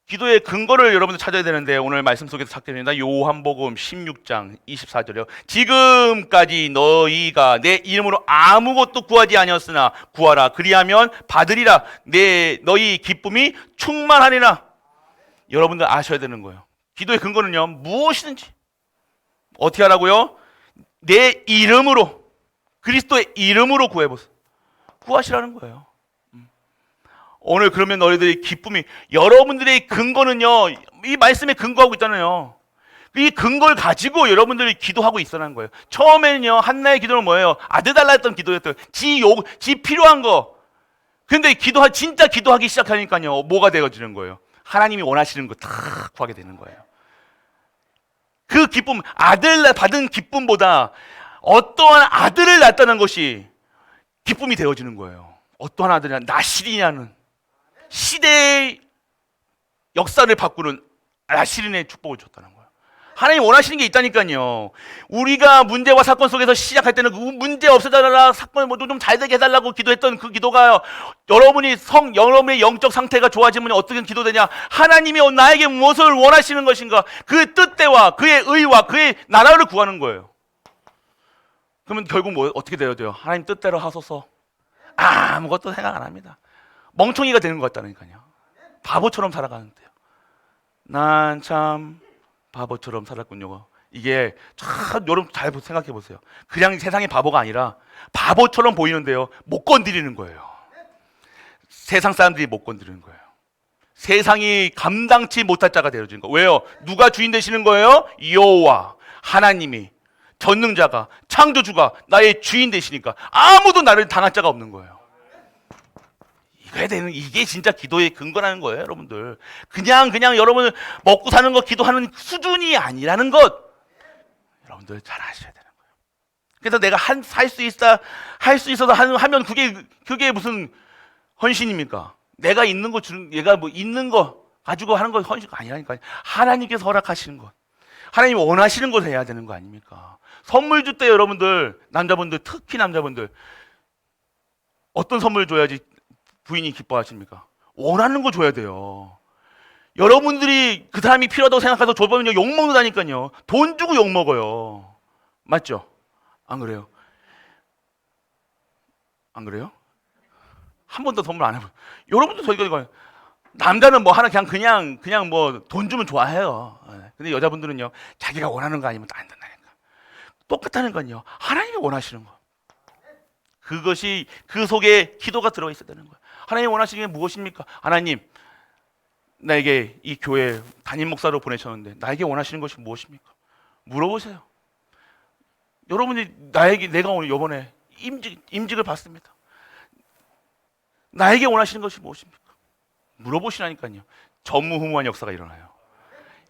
기도의 근거를 여러분들 찾아야 되는데 오늘 말씀 속에서 찾게 됩니다. 요한복음 16장 24절이요. 지금까지 너희가 내 이름으로 아무것도 구하지 아니었으나 구하라. 그리하면 받으리라. 너희 기쁨이 충만하리라. 여러분들 아셔야 되는 거예요. 기도의 근거는요 무엇이든지 어떻게 하라고요? 내 이름으로, 그리스도의 이름으로 구해보세요. 구하시라는 거예요. 오늘 그러면 너희들의 기쁨이, 여러분들의 근거는요 이 말씀에 근거하고 있잖아요. 이 근거를 가지고 여러분들이 기도하고 있으라는 거예요. 처음에는요 한나의 기도는 뭐예요? 아들 달라 했던 기도였어요. 지 필요한 거. 근데 진짜 기도하기 시작하니까요 뭐가 되어지는 거예요? 하나님이 원하시는 거 다 구하게 되는 거예요. 그 기쁨, 아들 받은 기쁨보다 어떠한 아들을 낳았다는 것이 기쁨이 되어지는 거예요. 어떠한 아들이냐? 나시리냐는 시대의 역사를 바꾸는 나시린의 축복을 줬다는 거예요. 하나님 원하시는 게 있다니까요. 우리가 문제와 사건 속에서 시작할 때는 그 문제 없애달라, 사건 좀 잘 되게 해달라고 기도했던 그 기도가 여러분의 영적 상태가 좋아지면 어떻게 기도되냐? 하나님이 나에게 무엇을 원하시는 것인가? 그의 뜻대와 그의 의와 그의 나라를 구하는 거예요. 그러면 결국 어떻게 되어야 돼요? 하나님 뜻대로 하소서. 아무것도 생각 안 합니다. 멍청이가 되는 것 같다니까요. 바보처럼 살아가는데요. 난 참 바보처럼 살았군요. 이게 참 여러분 잘 생각해 보세요. 그냥 세상의 바보가 아니라 바보처럼 보이는데요 못 건드리는 거예요. 세상 사람들이 못 건드리는 거예요. 세상이 감당치 못할 자가 되어진 거. 왜요? 누가 주인 되시는 거예요? 여호와 하나님이, 전능자가, 창조주가 나의 주인 되시니까 아무도 나를 당할 자가 없는 거예요. 이게 진짜 기도의 근거라는 거예요, 여러분들. 그냥 여러분을 먹고 사는 거 기도하는 수준이 아니라는 것, 여러분들 잘 아셔야 되는 거예요. 그래서 내가 할 수 있어서 하면 그게 무슨 헌신입니까? 내가 있는 거 얘가 뭐 있는 거 가지고 하는 거 헌신이 아니라니까요. 하나님께서 허락하시는 것, 하나님이 원하시는 것을 해야 되는 거 아닙니까? 선물 줄 때 여러분들, 남자분들, 특히 남자분들, 어떤 선물 줘야지 부인이 기뻐하십니까? 원하는 거 줘야 돼요. 여러분들이 그 사람이 필요하다고 생각해서 줘보면 욕먹는다니까요. 돈 주고 욕먹어요. 맞죠? 안 그래요? 안 그래요? 한 번도 선물 안 해봐요. 여러분도 저희가 남자는 뭐 하나 그냥 뭐 돈 주면 좋아해요. 근데 여자분들은요, 자기가 원하는 거 아니면 안 된다니까. 똑같다는 건요, 하나님이 원하시는 거. 그것이 그 속에 기도가 들어가 있어야 되는 거예요. 하나님 원하시는 게 무엇입니까? 하나님, 나에게 이 교회 담임 목사로 보내셨는데 나에게 원하시는 것이 무엇입니까? 물어보세요. 여러분이 내가 오늘 이번에 임직을 받습니다. 나에게 원하시는 것이 무엇입니까? 물어보시라니까요. 전무후무한 역사가 일어나요.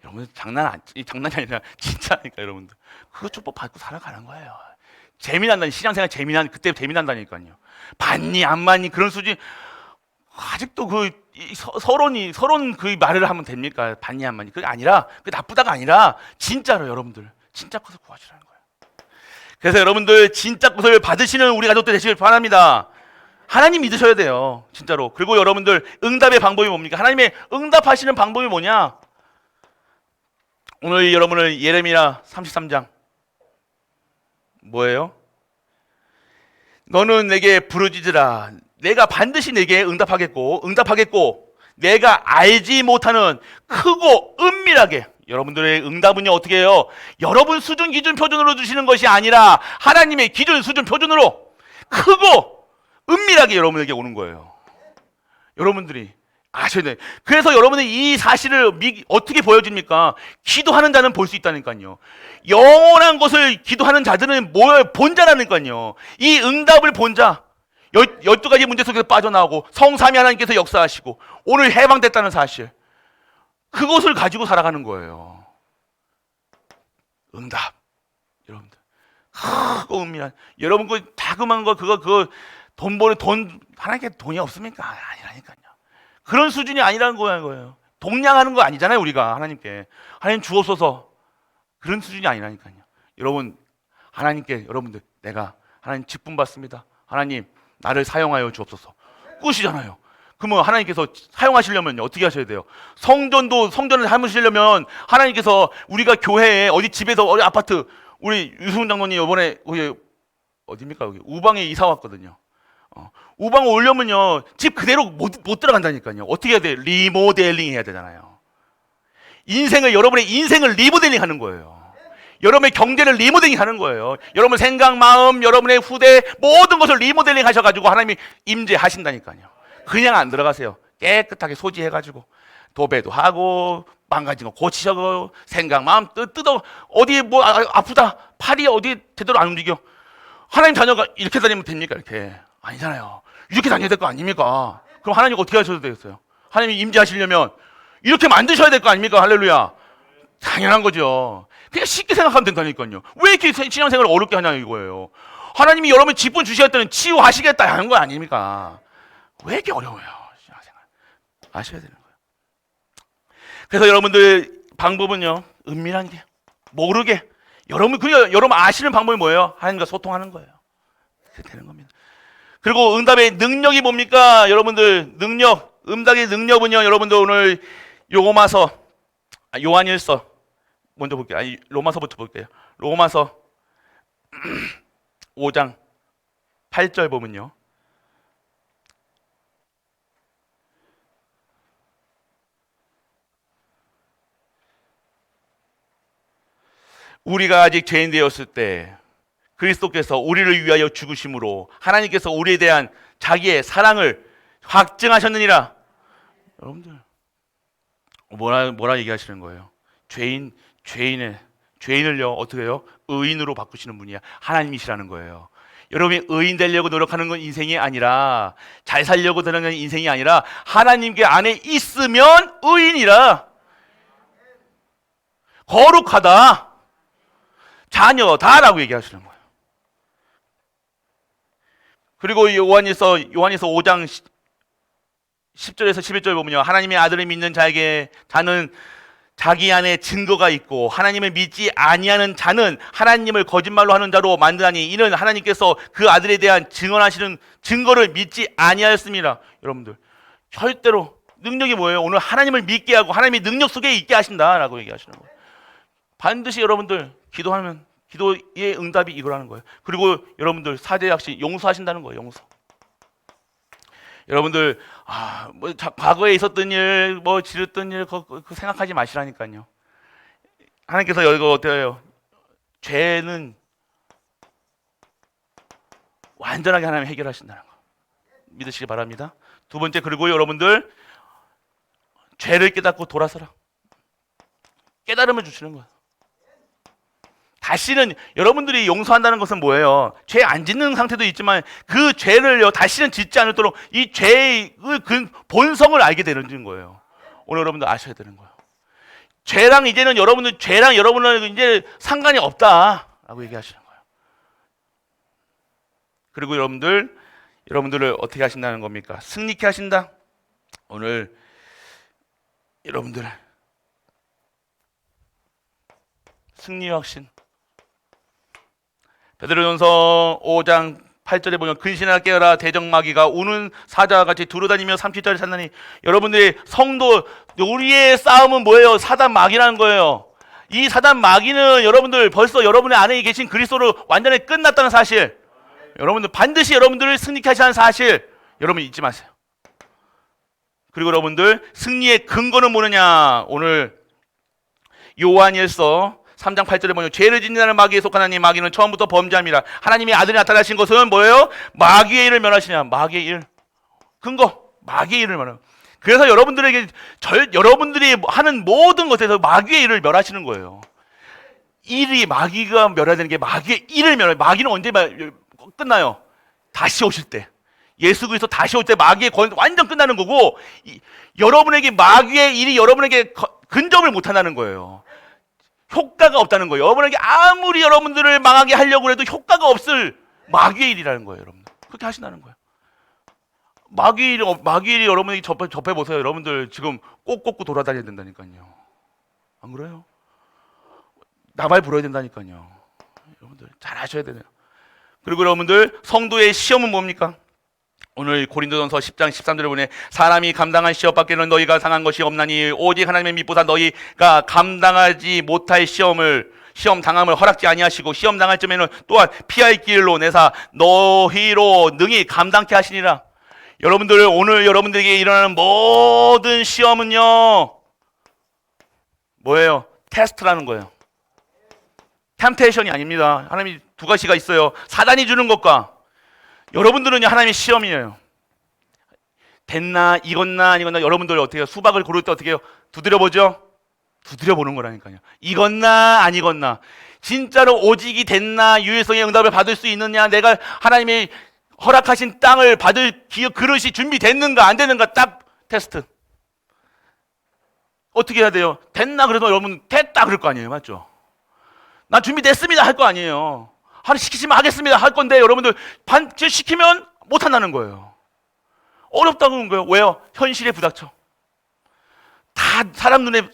여러분 장난이 아니라 진짜니까 여러분들. 그거 축복 받고 살아가는 거예요. 재미난다니, 신앙생활 그때 재미난다니까요. 받니 안 받니 그런 수준. 아직도 서론 그 말을 하면 됩니까? 받니 안 받니. 그게 아니라, 그 나쁘다가 아니라 진짜로 여러분들 진짜 것을 구하시라는 거예요. 그래서 여러분들 진짜 것을 받으시는 우리 가족들 되시길 바랍니다. 하나님 믿으셔야 돼요, 진짜로. 그리고 여러분들 응답의 방법이 뭡니까? 하나님의 응답하시는 방법이 뭐냐? 오늘 여러분을 예레미야 33장 뭐예요? 너는 내게 부르짖으라. 내가 반드시 내게 응답하겠고 내가 알지 못하는 크고 은밀하게. 여러분들의 응답은요 어떻게 해요? 여러분 수준 기준 표준으로 주시는 것이 아니라 하나님의 기준 수준 표준으로 크고 은밀하게 여러분에게 오는 거예요. 여러분들이 아셔야 돼요. 그래서 여러분이 이 사실을 어떻게 보여집니까? 기도하는 자는 볼 수 있다니까요. 영원한 것을 기도하는 자들은 본 자라니까요. 이 응답을 본 자, 12가지 문제 속에서 빠져나오고 성삼위 하나님께서 역사하시고 오늘 해방됐다는 사실, 그것을 가지고 살아가는 거예요. 응답. 여러분들 크고 은밀한, 여러분 그 자그마한 거 그거 돈 하나님께 돈이 없습니까? 아니라니까요. 그런 수준이 아니라는 거예요. 동냥하는 거 아니잖아요. 우리가 하나님께 하나님 주옵소서 그런 수준이 아니라니까요. 여러분 하나님께, 여러분들 내가 하나님 직분 받습니다. 하나님 나를 사용하여 주옵소서 끝이잖아요. 그러면 하나님께서 사용하시려면 어떻게 하셔야 돼요? 성전을 하시려면 하나님께서, 우리가 교회에 어디 집에서 어디 아파트, 우리 유승훈 장로님 이번에 어디입니까? 여기 우방에 이사 왔거든요. 우방 오려면요 집 그대로 못 들어간다니까요. 어떻게 해야 돼? 리모델링 해야 되잖아요. 여러분의 인생을 리모델링 하는 거예요. 여러분의 경제를 리모델링 하는 거예요. 여러분 생각, 마음, 여러분의 후대 모든 것을 리모델링 하셔가지고 하나님이 임재하신다니까요. 그냥 안 들어가세요. 깨끗하게 소지해가지고 도배도 하고 망가진 거 고치셔고 생각, 마음 뜯어. 어디 뭐 아프다, 팔이 어디 제대로 안 움직여. 하나님 자녀가 이렇게 다니면 됩니까? 이렇게 아니잖아요. 이렇게 다녀야 될 거 아닙니까? 그럼 하나님 어떻게 하셔도 되겠어요? 하나님이 임재하시려면 이렇게 만드셔야 될 거 아닙니까? 할렐루야. 당연한 거죠. 그냥 쉽게 생각하면 된다니까요. 왜 이렇게 신앙생활을 어렵게 하냐 이거예요. 하나님이 여러분 직분 주셔야 되는 치유하시겠다 하는 거 아닙니까? 왜 이렇게 어려워요? 신앙생활 아셔야 되는 거예요. 그래서 여러분들 방법은요 은밀한 게, 모르게, 여러분 아시는 방법이 뭐예요? 하나님과 소통하는 거예요. 그렇게 되는 겁니다. 그리고 응답의 능력이 뭡니까? 여러분들 응답의 능력은요, 여러분들 오늘 요한일서 먼저 볼게요. 로마서부터 볼게요. 로마서 5장 8절 보면요. 우리가 아직 죄인 되었을 때 그리스도께서 우리를 위하여 죽으심으로 하나님께서 우리에 대한 자기의 사랑을 확증하셨느니라. 여러분들 뭐라 얘기하시는 거예요? 죄인을요 어떻게 해요? 의인으로 바꾸시는 분이야. 하나님이시라는 거예요. 여러분이 의인 되려고 노력하는 건 인생이 아니라, 잘 살려고 드는 건 인생이 아니라 하나님께 안에 있으면 의인이라, 거룩하다, 자녀다라고 얘기하시는 거예요. 그리고 요한일서 5장 10절에서 11절 보면요, 하나님의 아들을 믿는 자는 자기 안에 증거가 있고 하나님을 믿지 아니하는 자는 하나님을 거짓말로 하는 자로 만드나니 이는 하나님께서 그 아들에 대한 증언하시는 증거를 믿지 아니하였습니다. 여러분들, 절대로 능력이 뭐예요? 오늘 하나님을 믿게 하고 하나님의 능력 속에 있게 하신다라고 얘기하시는 거예요. 반드시 여러분들 기도하면 기도의 응답이 이거라는 거예요. 그리고 여러분들 사죄약식 용서하신다는 거예요. 용서. 여러분들 과거에 있었던 일, 지렸던 일 그거 생각하지 마시라니까요. 하나님께서 이거 어때요? 죄는 완전하게 하나님 해결하신다는 거 믿으시기 바랍니다. 두 번째, 그리고 여러분들 죄를 깨닫고 돌아서라. 깨달음을 주시는 거예요. 다시는 여러분들이 용서한다는 것은 뭐예요? 죄 안 짓는 상태도 있지만 그 죄를요 다시는 짓지 않도록 이 죄의 그 본성을 알게 되는 거예요. 오늘 여러분들 아셔야 되는 거예요. 죄랑 여러분은 이제 상관이 없다라고 얘기하시는 거예요. 그리고 여러분들을 어떻게 하신다는 겁니까? 승리케 하신다. 오늘 여러분들 승리의 확신. 베드로전서 5장 8절에 보면 근신하라 깨어라 대적마귀가 우는 사자와 같이 두루다니며 30절에 찾나니, 여러분들의 성도 우리의 싸움은 뭐예요? 사단 마귀라는 거예요. 이 사단 마귀는 여러분들 벌써 여러분의 안에 계신 그리스도로 완전히 끝났다는 사실, 여러분들 반드시 여러분들을 승리케 하시는 사실 여러분 잊지 마세요. 그리고 여러분들 승리의 근거는 뭐느냐? 오늘 요한일서 3장 8절에 보면 죄를 짓는 마귀에 속하나니 마귀는 처음부터 범죄함이라. 하나님의 아들이 나타나신 것은 뭐예요? 마귀의 일을 멸하시냐. 마귀의 일. 근거. 마귀의 일을 멸하는. 그래서 여러분들이 하는 모든 것에서 마귀의 일을 멸하시는 거예요. 마귀가 멸해야 되는 게 마귀의 일을 멸해. 마귀는 언제 끝나요? 다시 오실 때. 예수 그리스도 다시 올 때 마귀의 완전 끝나는 거고, 여러분에게 마귀의 일이 여러분에게 근접을 못 한다는 거예요. 효과가 없다는 거예요. 여러분에게 아무리 여러분들을 망하게 하려고 해도 효과가 없을 마귀의 일이라는 거예요. 여러분 그렇게 하신다는 거예요. 마귀의 일이 여러분에게 접해보세요. 여러분들 지금 꼭 꽂고 돌아다녀야 된다니까요. 안 그래요? 나발 불어야 된다니까요. 여러분들 잘 아셔야 되네요. 그리고 여러분들 성도의 시험은 뭡니까? 오늘 고린도전서 10장 13절에 보니 사람이 감당한 시험 밖에는 너희가 상한 것이 없나니 오직 하나님의 믿보다 너희가 감당하지 못할 시험 당함을 허락지 아니하시고 시험 당할 점에는 또한 피할 길로 내사 너희로 능히 감당케 하시니라. 여러분들 오늘 여러분들에게 일어나는 모든 시험은요 뭐예요? 테스트라는 거예요. 템테이션이 아닙니다. 하나님이 두 가지가 있어요. 사단이 주는 것과 여러분들은요 하나님의 시험이에요. 됐나 익었나 아니겠나. 여러분들 어떻게 해요? 수박을 고를 때 어떻게 해요? 두드려보죠? 두드려보는 거라니까요. 익었나 안 익었나, 진짜로 오직이 됐나, 유일성의 응답을 받을 수 있느냐, 내가 하나님의 허락하신 땅을 받을 그릇이 준비됐는가 안 됐는가 딱 테스트. 어떻게 해야 돼요? 됐나 그래도 여러분 됐다 그럴 거 아니에요. 맞죠? 난 준비됐습니다 할 거 아니에요. 하나 시키시면 하겠습니다 할 건데 여러분들 시키면 못 한다는 거예요. 어렵다고 하는 거예요. 왜요? 현실에 부닥쳐. 다 사람 눈에,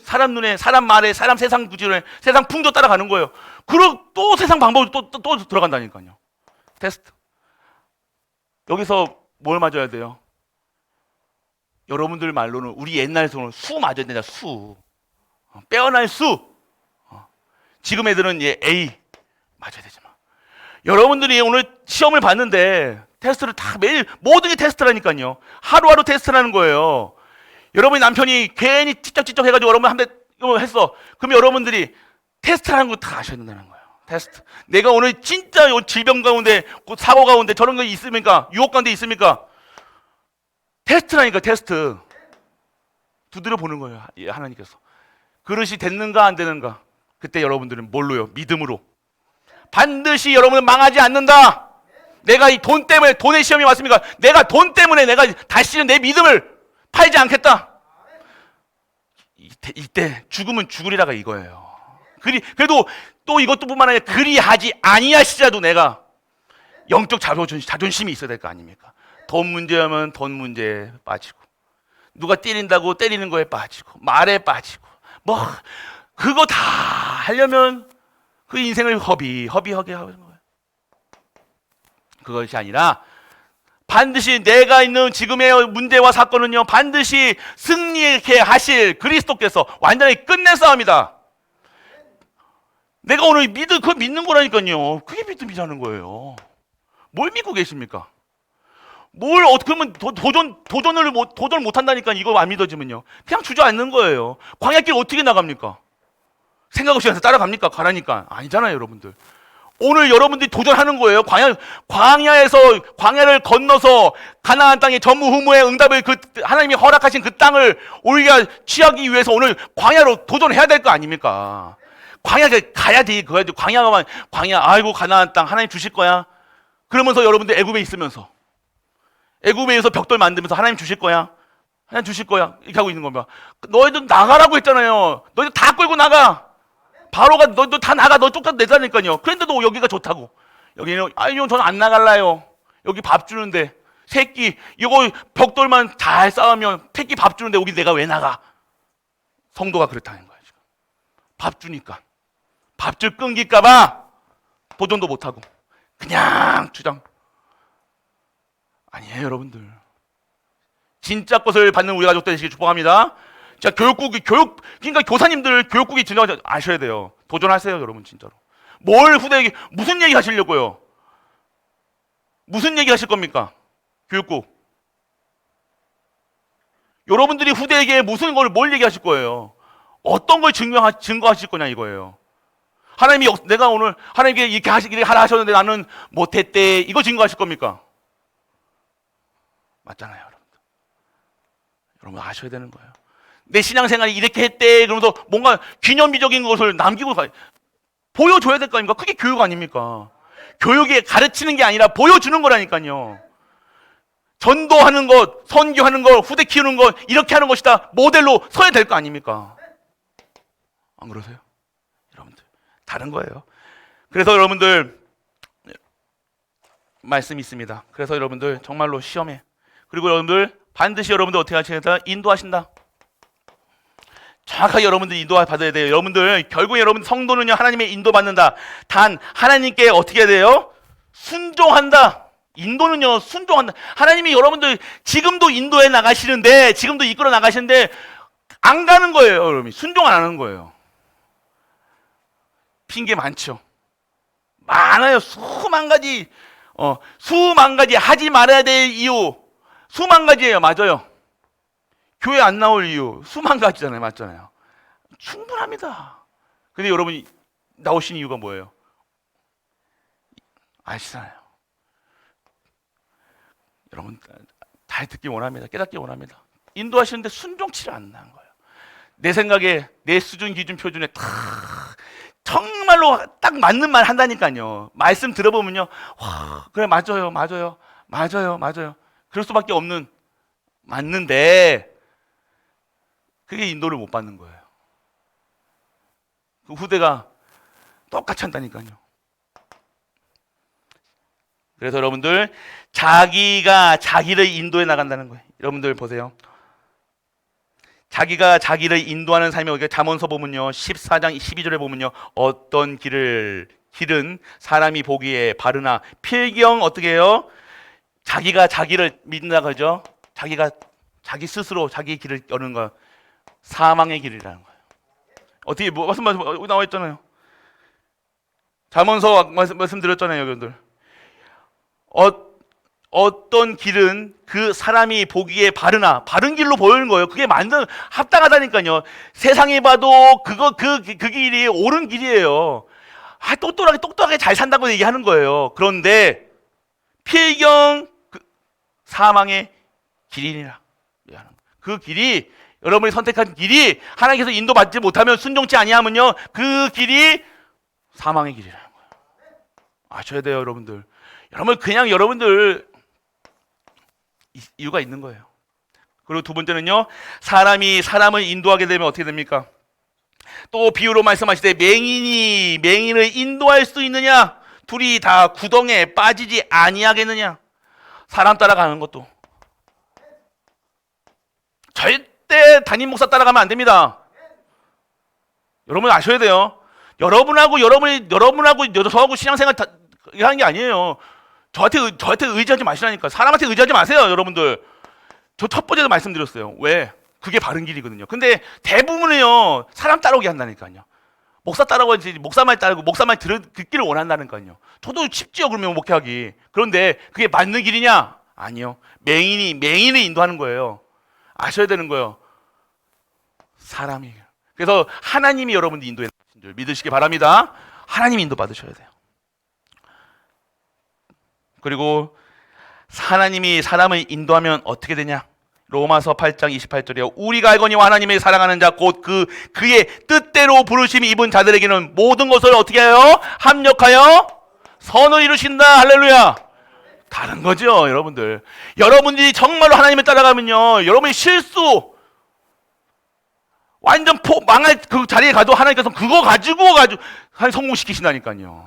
사람 말에, 세상 구질에, 세상 풍조 따라가는 거예요. 그리고 또 세상 방법으로 또 들어간다니까요. 테스트. 여기서 뭘 맞아야 돼요? 여러분들 말로는 우리 옛날 손으로 수 맞아야 된다. 수. 빼어날 수. 지금 애들은 A 맞아야 되지만, 여러분들이 오늘 시험을 봤는데 테스트를 다 매일 모든 게 테스트라니까요. 하루하루 테스트라는 거예요. 여러분의 남편이 괜히 찌쩍찌쩍 해가지고 여러분 한 대 했어. 그럼 여러분들이 테스트라는 거 다 아셔야 된다는 거예요. 테스트. 내가 오늘 진짜 질병 가운데, 사고 가운데 저런 거 있습니까? 유혹 가운데 있습니까? 테스트라니까 테스트. 두드려 보는 거예요. 하나님께서. 그릇이 됐는가 안 되는가. 그때 여러분들은 뭘로요? 믿음으로. 반드시 여러분은 망하지 않는다. 내가 이 돈 때문에, 돈의 시험이 왔습니까? 내가 돈 때문에 내가 다시는 내 믿음을 팔지 않겠다. 이때 죽으면 죽으리라가 이거예요. 그래도 또 이것도 뿐만 아니라 그리하지 아니하시자도 내가 영적 자존심이 있어야 될 거 아닙니까? 돈 문제하면 돈 문제에 빠지고, 누가 때린다고 때리는 거에 빠지고, 말에 빠지고, 뭐 그거 다 하려면 그 인생을 허비하게 하는 거예요. 그것이 아니라 반드시 내가 있는 지금의 문제와 사건은요, 반드시 승리케 하실 그리스도께서 완전히 끝낸 싸움이다. 내가 오늘 그거 믿는 거라니까요. 그게 믿음이라는 거예요. 뭘 믿고 계십니까? 그러면 도전을 못 한다니까. 이거 안 믿어지면요, 그냥 주저앉는 거예요. 광야길 어떻게 나갑니까? 생각 없이 가서 따라갑니까? 가라니까. 아니잖아요, 여러분들. 오늘 여러분들이 도전하는 거예요. 광야를 건너서 가나안 땅의 전무후무의 응답을 하나님이 허락하신 그 땅을 우리가 취하기 위해서 오늘 광야로 도전해야 될 거 아닙니까? 광야에 가야 돼. 아이고 가나안 땅 하나님 주실 거야. 그러면서 여러분들 애굽에 있으면서, 애굽에서 벽돌 만들면서 하나님 주실 거야. 하나님 주실 거야. 이렇게 하고 있는 겁니다. 너희들 나가라고 했잖아요. 너희들 다 끌고 나가. 바로가 너 다 나가. 너 쫓아 내자니까요. 그런데도 여기가 좋다고. 여기는 아니요, 저는 안 나갈라요. 여기 밥 주는데 새끼 이거 벽돌만 잘 쌓으면 새끼 밥 주는데 여기 내가 왜 나가? 성도가 그렇다는 거예요. 지금 밥 주니까 밥줄 끊길까봐 도전도 못하고 그냥 주장. 아니에요, 여러분들. 진짜 것을 받는 우리 가족 되시길 축복합니다. 자, 그러니까 교사님들 교육국이 진짜 아셔야 돼요. 도전하세요, 여러분, 진짜로. 후대에게 무슨 얘기 하시려고요? 무슨 얘기 하실 겁니까? 교육국. 여러분들이 후대에게 뭘 얘기하실 거예요? 어떤 걸 증거하실 거냐, 이거예요. 내가 오늘 하나님께 이렇게 하라 하셨는데 나는 못했대. 이거 증거하실 겁니까? 맞잖아요, 여러분들. 여러분 아셔야 되는 거예요. 내 신앙생활이 이렇게 했대. 그러면서 뭔가 기념비적인 것을 남기고 보여줘야 될 거 아닙니까? 그게 교육 아닙니까? 교육이 가르치는 게 아니라 보여주는 거라니까요. 전도하는 것, 선교하는 것, 후대 키우는 것, 이렇게 하는 것이다. 모델로 서야 될 거 아닙니까? 안 그러세요? 여러분들 다른 거예요. 그래서 여러분들 말씀이 있습니다. 그래서 여러분들 정말로 시험해. 그리고 여러분들 반드시 여러분들 어떻게 하시겠다? 인도하신다. 정확하게 여러분들이 인도 받아야 돼요. 여러분들 결국에 여러분 성도는요, 하나님의 인도받는다. 단 하나님께 어떻게 해야 돼요? 순종한다. 인도는요, 순종한다. 하나님이 여러분들 지금도 인도해 나가시는데, 지금도 이끌어 나가시는데 안 가는 거예요. 여러분 순종 안 하는 거예요. 핑계 많죠. 많아요. 수만 가지 하지 말아야 될 이유 수만 가지예요. 맞아요. 교회 안 나올 이유 수만 가지잖아요. 맞잖아요. 충분합니다. 근데 여러분이 나오신 이유가 뭐예요? 아시잖아요. 여러분 다 듣기 원합니다. 깨닫기 원합니다. 인도하시는데 순종치를 않는 거예요. 내 생각에 내 수준 기준 표준에 정말로 딱 맞는 말 한다니까요. 말씀 들어보면요, 와, 그래 맞아요. 그럴 수밖에 없는, 맞는데 그게 인도를 못 받는 거예요. 그 후대가 똑같이 한다니까요. 그래서 여러분들 자기가 자기를 인도해 나간다는 거예요. 여러분들 보세요. 자기가 자기를 인도하는 삶이 잠언서 보면요, 14장 12절에 보면요, 어떤 길은 사람이 보기에 바르나 필경 어떻게 해요? 자기가 자기를 믿는다 그러죠. 자기가 자기 스스로 자기 길을 여는 거 사망의 길이라는 거예요. 어떻게 말씀 나와 있잖아요. 잠언서 말씀드렸잖아요, 여러분들. 어떤 길은 그 사람이 보기에 바르나 바른 길로 보이는 거예요. 그게 합당하다니까요. 세상에 봐도 그 길이 옳은 길이에요. 똑똑하게 잘 산다고 얘기하는 거예요. 그런데 필경 사망의 길이니라. 그 길이 여러분이 선택한 길이 하나님께서 인도받지 못하면, 순종치 아니하면요, 그 길이 사망의 길이라는 거예요. 아셔야 돼요, 여러분들. 여러분, 그냥 여러분들 이유가 있는 거예요. 그리고 두 번째는요, 사람이 사람을 인도하게 되면 어떻게 됩니까? 또 비유로 말씀하시되 맹인이 맹인을 인도할 수 있느냐? 둘이 다 구덩이에 빠지지 아니하겠느냐? 사람 따라가는 것도 절대 담임 목사 따라가면 안 됩니다. 여러분 아셔야 돼요. 여러분하고 저하고 신앙생활 하는 게 아니에요. 저한테 의지하지 마시라니까. 사람한테 의지하지 마세요, 여러분들. 저 첫 번째도 말씀드렸어요. 왜? 그게 바른 길이거든요. 근데 대부분은요, 사람 따라오게 한다니까요. 목사 따라오지, 목사 말 따르고 목사 말 듣기를 원한다니까요. 저도 쉽지요, 그러면 목회하기. 그런데 그게 맞는 길이냐? 아니요. 맹인을 인도하는 거예요. 아셔야 되는 거예요. 사람이. 그래서 하나님이 여러분들 인도해 주신 줄 믿으시기 바랍니다. 하나님 인도 받으셔야 돼요. 그리고 하나님이 사람을 인도하면 어떻게 되냐? 로마서 8장 28절이요. 우리가 알거니와 하나님의 사랑하는 자 곧 그의 뜻대로 부르심이 입은 자들에게는 모든 것을 어떻게 해요? 합력하여 선을 이루신다. 할렐루야. 다른 거죠, 여러분들. 여러분들이 정말로 하나님을 따라가면요, 여러분이 실수 완전 망할 그 자리에 가도 하나님께서 그거 가지고 성공시키신다니까요.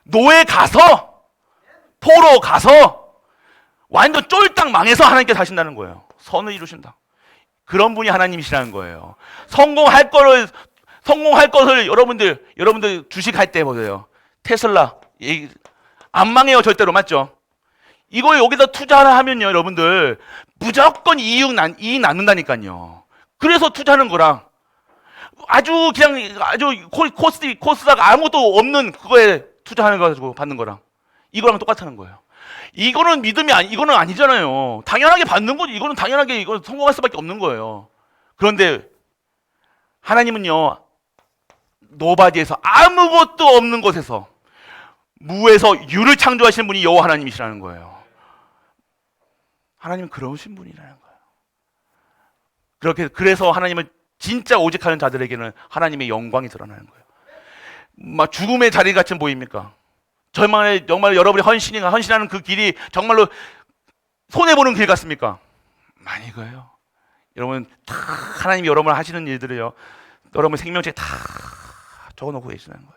노예 가서, 포로 가서 완전 쫄딱 망해서 하나님께서 하신다는 거예요. 선을 이루신다. 그런 분이 하나님이시라는 거예요. 성공할 것을 여러분들 주식할 때 보세요. 테슬라 안 망해요, 절대로. 맞죠? 이거 여기다 투자를 하면요, 여러분들 무조건 이익 낳는다니까요. 그래서 투자하는 거랑 아주 코스닥 아무것도 없는 그거에 투자하는 거 가지고 받는 거랑 이거랑 똑같다는 거예요. 이거는 이거는 아니잖아요. 당연하게 받는 거지. 이거는 당연하게 성공할 수밖에 없는 거예요. 그런데 하나님은요, 노바디에서 아무것도 없는 곳에서 무에서 유를 창조하시는 분이 여호와 하나님이시라는 거예요. 하나님은 그러신 분이라는 거예요. 그래서 하나님을 진짜 오직하는 자들에게는 하나님의 영광이 드러나는 거예요. 막 죽음의 자리 같이 보입니까? 정말 여러분이 헌신하는 그 길이 정말로 손해보는 길 같습니까? 많이 그래요. 여러분, 다 하나님이 여러분 하시는 일들을요, 여러분 생명책에 다 적어놓고 계시는 거예요.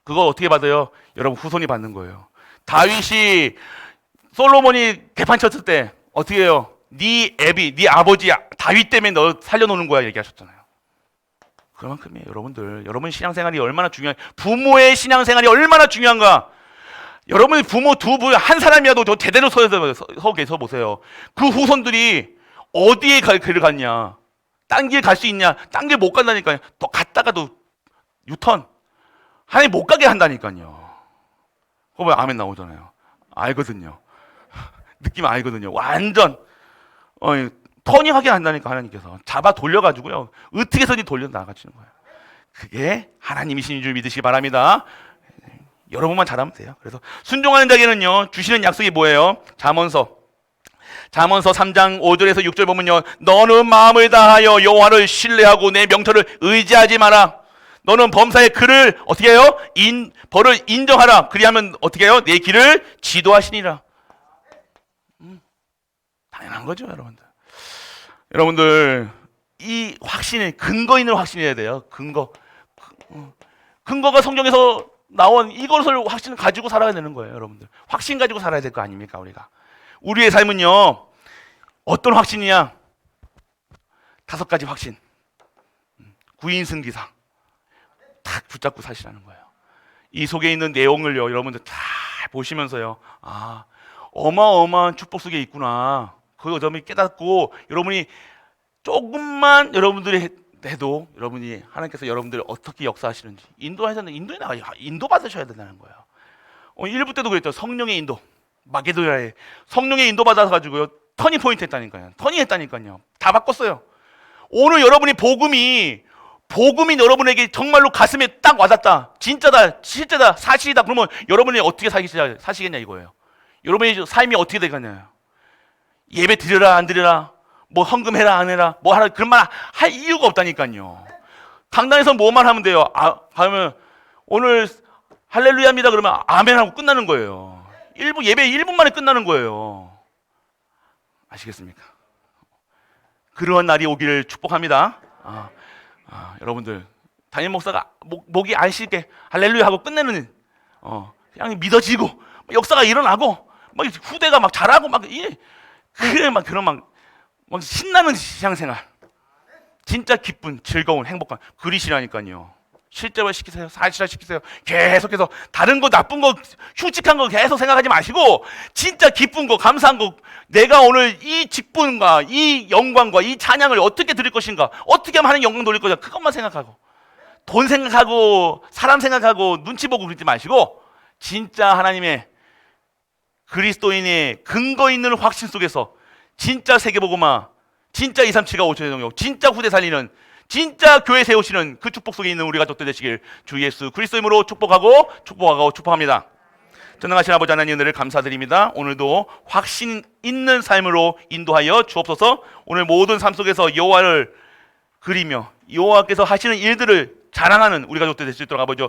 그거 어떻게 받아요? 여러분 후손이 받는 거예요. 솔로몬이 개판 쳤을 때 어떻게 해요? 네 아버지 다윗 때문에 너 살려놓는 거야 얘기하셨잖아요. 그만큼이에요, 여러분들. 여러분 신앙생활이 얼마나 부모의 신앙생활이 얼마나 중요한가. 여러분 부모 한 사람이라도 제대로 서 계셔 보세요. 그 후손들이 어디에 길을 갔냐? 딴 길 갈 수 있냐? 딴 길 못 간다니까요. 또 갔다가도 유턴. 하나님 못 가게 한다니까요. 그거 왜 아멘 나오잖아요. 알거든요. 느낌 알거든요. 완전 터닝하게 한다니까. 하나님께서 잡아 돌려가지고요, 어떻게 해서든지 돌려 나가시는 거예요. 그게 하나님이신 줄 믿으시기 바랍니다. 여러분만 잘하면 돼요. 그래서 순종하는 자에게는요, 주시는 약속이 뭐예요? 잠언서 3장 5절에서 6절 보면요, 너는 마음을 다하여 여호와를 신뢰하고 내 명철을 의지하지 마라. 너는 범사의 그를 어떻게 해요? 벌을 인정하라. 그리하면 어떻게 해요? 내 길을 지도하시니라. 당연한 거죠, 여러분들. 여러분들 이 확신이 근거 있는 확신이어야 돼요. 근거가 성경에서 나온 이것을 확신을 가지고 살아야 되는 거예요, 여러분들. 확신 가지고 살아야 될 거 아닙니까, 우리가? 우리의 삶은요, 어떤 확신이냐? 5가지 확신. 구인승기상 딱 붙잡고 사시라는 거예요. 이 속에 있는 내용을요, 여러분들 잘 보시면서요, 어마어마한 축복 속에 있구나. 그 여러분이 깨닫고, 여러분이 조금만 여러분들이 해도 여러분이 하나님께서 여러분들을 어떻게 역사하시는지 인도 받으셔야 된다는 거예요. 1부 때도 그랬죠. 성령의 인도, 마게도냐에 성령의 인도 받아서 가지고요, 터닝 포인트 했다니까요. 터닝했다니까요. 다 바꿨어요. 오늘 여러분이 복음이 여러분에게 정말로 가슴에 딱 와닿다, 진짜다, 실제다, 사실이다. 그러면 여러분이 어떻게 사시겠냐 이거예요. 여러분의 삶이 어떻게 되겠냐요. 예배 드려라 안 드려라, 뭐 헌금해라 안 해라 뭐 하라 그런 말 할 이유가 없다니까요. 강단에서 뭐만 하면 돼요. 하면 오늘 할렐루야입니다 그러면 아멘 하고 끝나는 거예요. 예배 1분 만에 끝나는 거예요. 아시겠습니까? 그러한 날이 오기를 축복합니다. 여러분들 담임 목사가 목이 안 쉬게 할렐루야 하고 끝내는 그냥 믿어지고 역사가 일어나고 막 후대가 막 잘하고 막 그래 막 그런 막 신나는 신앙생활, 진짜 기쁜 즐거운 행복한 그리시라니까요. 실제로 시키세요. 사실화 시키세요. 계속해서 다른 거 나쁜 거 흉측한 거 계속 생각하지 마시고 진짜 기쁜 거 감사한 거 내가 오늘 이 직분과 이 영광과 이 찬양을 어떻게 드릴 것인가 어떻게 하면 하는 영광 돌릴 것인가 그것만 생각하고 돈 생각하고 사람 생각하고 눈치 보고 그러지 마시고 진짜 하나님의 그리스도인의 근거 있는 확신 속에서 진짜 세계복음화 진짜 237가 5천의 동력 진짜 후대 살리는 진짜 교회 세우시는 그 축복 속에 있는 우리 가족들 되시길 주 예수 그리스도 이름으로 축복합니다. 전능하신 아버지 하나님 은혜를 감사드립니다. 오늘도 확신 있는 삶으로 인도하여 주옵소서. 오늘 모든 삶 속에서 여호와를 그리며 여호와께서 하시는 일들을 자랑하는 우리 가족들 될 수 있도록 아버지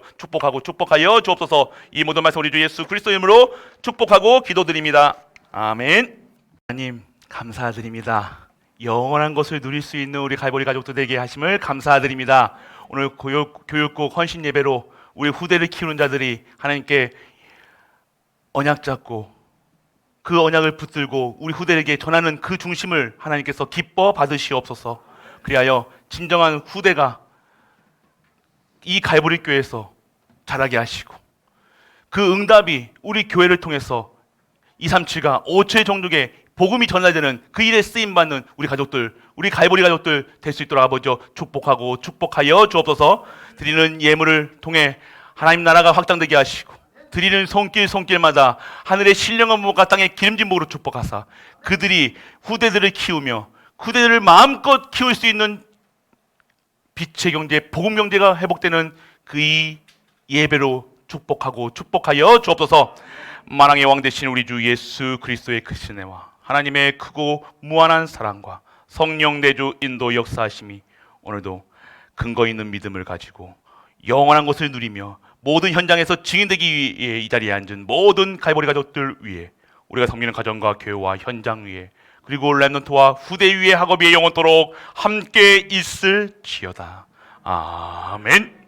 축복하여 주옵소서. 이 모든 말씀 우리 주 예수 그리스도 이름으로 축복하고 기도드립니다. 아멘. 하나님 감사드립니다. 영원한 것을 누릴 수 있는 우리 갈보리 가족들 되게 하심을 감사드립니다. 오늘 교육국 헌신 예배로 우리 후대를 키우는 자들이 하나님께 언약 잡고 그 언약을 붙들고 우리 후대에게 전하는 그 중심을 하나님께서 기뻐 받으시옵소서. 그리하여 진정한 후대가 이 갈보리 교회에서 자라게 하시고 그 응답이 우리 교회를 통해서 237가 5초의 종족에 복음이 전달되는 그 일에 쓰임받는 우리 가족들, 우리 갈보리 가족들 될 수 있도록 아버지 축복하여 주옵소서. 드리는 예물을 통해 하나님 나라가 확장되게 하시고 드리는 손길마다 하늘의 신령한 목과 땅의 기름진 목으로 축복하사 그들이 후대들을 키우며 후대들을 마음껏 키울 수 있는 빛의 경제, 복음 경제가 회복되는 그 이 예배로 축복하여 주옵소서. 만왕의 왕 되신 우리 주 예수 그리스도의 크신 은혜와 하나님의 크고 무한한 사랑과 성령 내주 인도 역사하심이 오늘도 근거 있는 믿음을 가지고 영원한 것을 누리며 모든 현장에서 증인되기 위해 이 자리에 앉은 모든 갈보리 가족들 위해 우리가 섬기는 가정과 교회와 현장 위에 그리고 렘넌트와 후대 위에 학업이 영원토록 함께 있을지어다. 아멘.